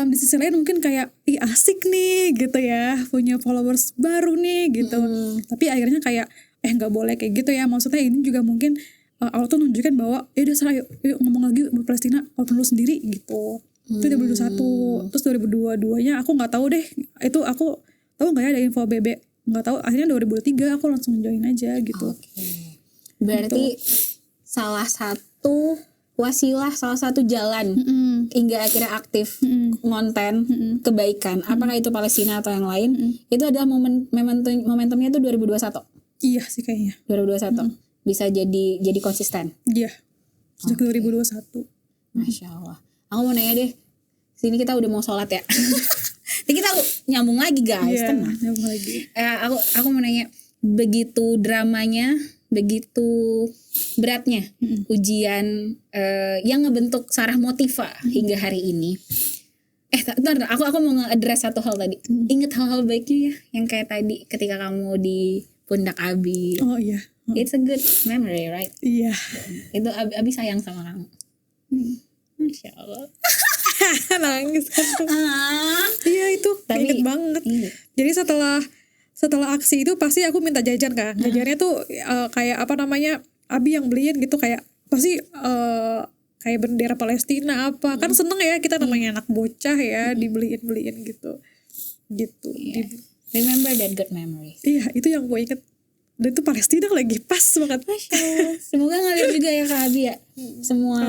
di sisi lain mungkin kayak asik nih gitu ya, punya followers baru nih gitu. Tapi akhirnya kayak nggak boleh kayak gitu ya, maksudnya ini juga mungkin Allah tuh nunjukin bahwa udah serah yuk ngomong lagi Palestina walaupun lu sendiri gitu. Itu 2021. Terus 2022-nya aku nggak tahu deh, itu aku tahu nggak ya ada info BB, nggak tahu. Akhirnya 2023 aku langsung join aja gitu. Berarti salah satu wasilah, salah satu jalan hingga akhirnya aktif konten kebaikan, apakah itu Palestina atau yang lain, itu adalah momentumnya tuh 2021. Iya sih kayaknya 2021 bisa jadi konsisten. Iya sejak 2021. Masya Allah. Aku mau nanya deh, sini kita udah mau sholat ya. Jadi kita nyambung lagi guys, tenang. Nyambung lagi. Aku mau nanya, begitu dramanya, begitu beratnya ujian yang ngebentuk Sarah Motiva hingga hari ini. Bentar, aku mau nge-address satu hal tadi. Ingat hal-hal baiknya ya, yang kayak tadi ketika kamu di pundak Abi. Oh iya. It's a good memory, right? Iya. Itu Abi sayang sama kamu. Masya Allah. Nangis kan. Iya itu inget banget. Jadi setelah aksi itu pasti aku minta jajan kan. Jajannya tuh kayak apa namanya, Abi yang beliin gitu, kayak pasti kayak bendera Palestina apa. Kan seneng ya kita namanya anak bocah ya, dibeliin gitu. Remember that good memory. Iya itu yang gue inget. Dan itu Palestina lagi pas banget. Masya Allah. Semoga ngalir juga ya Kak Abi ya. Semua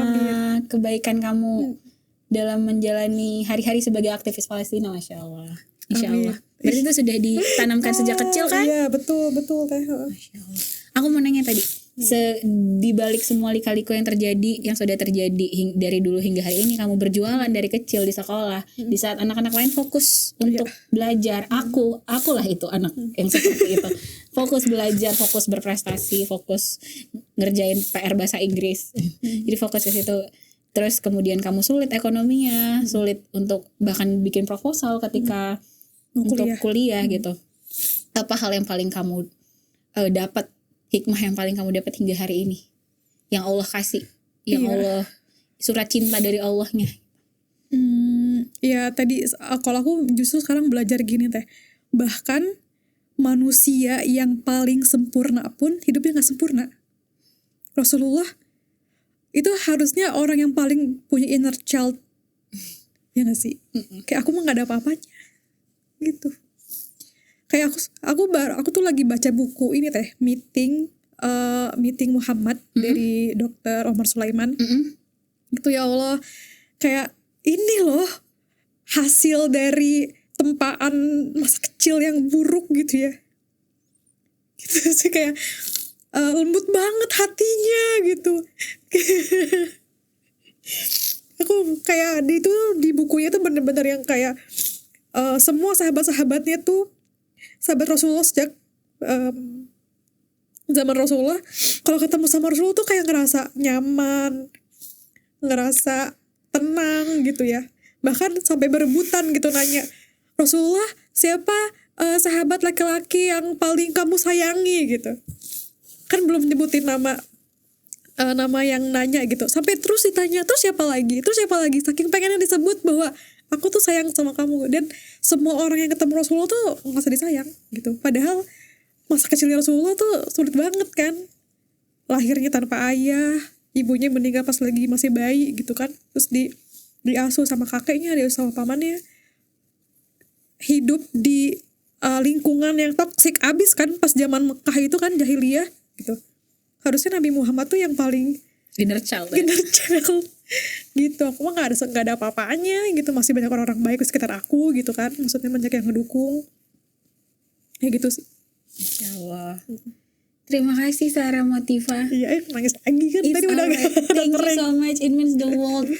kebaikan kamu dalam menjalani hari-hari sebagai aktivis Palestina. Masya Allah. Insya Allah. Berarti itu sudah ditanamkan sejak kecil kan? Iya betul Teh. Masya Allah. Aku mau nanya tadi, Di balik semua lika-liku yang terjadi, yang sudah terjadi dari dulu hingga hari ini, kamu berjualan dari kecil di sekolah, di saat anak-anak lain fokus untuk belajar. Akulah itu anak yang seperti itu. Fokus belajar, fokus berprestasi, fokus ngerjain PR bahasa Inggris. Jadi fokus ke situ. Terus kemudian kamu sulit ekonominya, sulit untuk bahkan bikin proposal ketika untuk kuliah gitu. Apa hal yang paling kamu dapat, hikmah yang paling kamu dapat hingga hari ini, yang Allah kasih, yang Allah, surat cinta dari Allahnya? Ya tadi kalau aku justru sekarang belajar gini teh, bahkan manusia yang paling sempurna pun hidupnya gak sempurna. Rasulullah itu harusnya orang yang paling punya inner child, ya gak sih? Kayak aku mah gak ada apa-apanya gitu. Kayak aku tuh lagi baca buku ini teh, meeting Muhammad dari Dr. Omar Sulaiman. Gitu, ya Allah, kayak ini loh hasil dari tempaan masa kecil yang buruk gitu ya. Gitu sih, kayak lembut banget hatinya gitu. Aku kayak di bukunya tuh bener-bener yang kayak semua sahabat-sahabatnya tuh, sahabat Rasulullah sejak zaman Rasulullah, kalau ketemu sama Rasulullah tuh kayak ngerasa nyaman, ngerasa tenang gitu ya. Bahkan sampai berebutan gitu nanya, Rasulullah, siapa sahabat laki-laki yang paling kamu sayangi gitu. Kan belum nyebutin nama yang nanya gitu. Sampai terus ditanya, terus siapa lagi? Saking pengennya disebut bahwa aku tuh sayang sama kamu. Dan semua orang yang ketemu Rasulullah tuh ngerasa disayang gitu. Padahal masa kecilnya Rasulullah tuh sulit banget kan. Lahirnya tanpa ayah, ibunya meninggal pas lagi masih bayi gitu kan. Terus diasuh sama kakeknya, diasuh sama pamannya. Hidup di lingkungan yang toksik abis kan pas zaman Mekah itu kan, jahiliyah gitu. Harusnya Nabi Muhammad tuh yang paling inner child gitu. Aku mah gak ada apa-apanya gitu, masih banyak orang-orang baik di sekitar aku gitu kan, maksudnya banyak yang ngedukung ya gitu sih. Insya Allah. Terima kasih Sarah Motiva. Iya, nangis lagi kan tadi udah thank you so much, it means the world.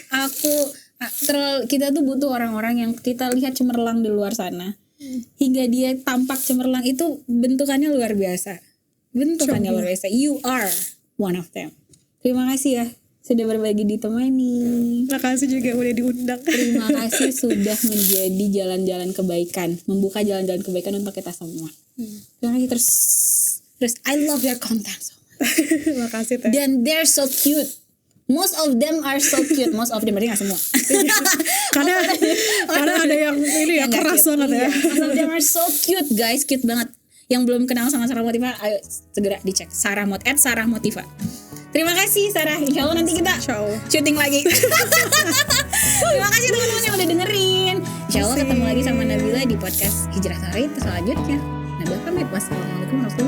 Kita tuh butuh orang-orang yang kita lihat cemerlang di luar sana, hingga dia tampak cemerlang itu bentukannya luar biasa. Luar biasa. You are one of them. Terima kasih ya sudah berbagi ditemani. Terima kasih juga udah diundang. Terima kasih sudah menjadi jalan-jalan kebaikan, membuka jalan-jalan kebaikan untuk kita semua. Terima kasih terus I love your content so much. Terima kasih teh. Dan they're so cute. Most of them are so cute. Most of them, berarti gak semua. Karena ada yang ini ya keras banget ya. Most of them are so cute guys, cute banget. Yang belum kenal sama Sarah Motiva, ayo segera dicek Sarah Motiva. Terima kasih Sarah. Insya Allah nanti kita syuting lagi. Terima kasih teman-teman yang udah dengerin. Insya Allah ketemu lagi sama Nabila di podcast Hijrah Sari selanjutnya. Nabila pamit. Wassalamualaikum warahmatullahi wabarakatuh.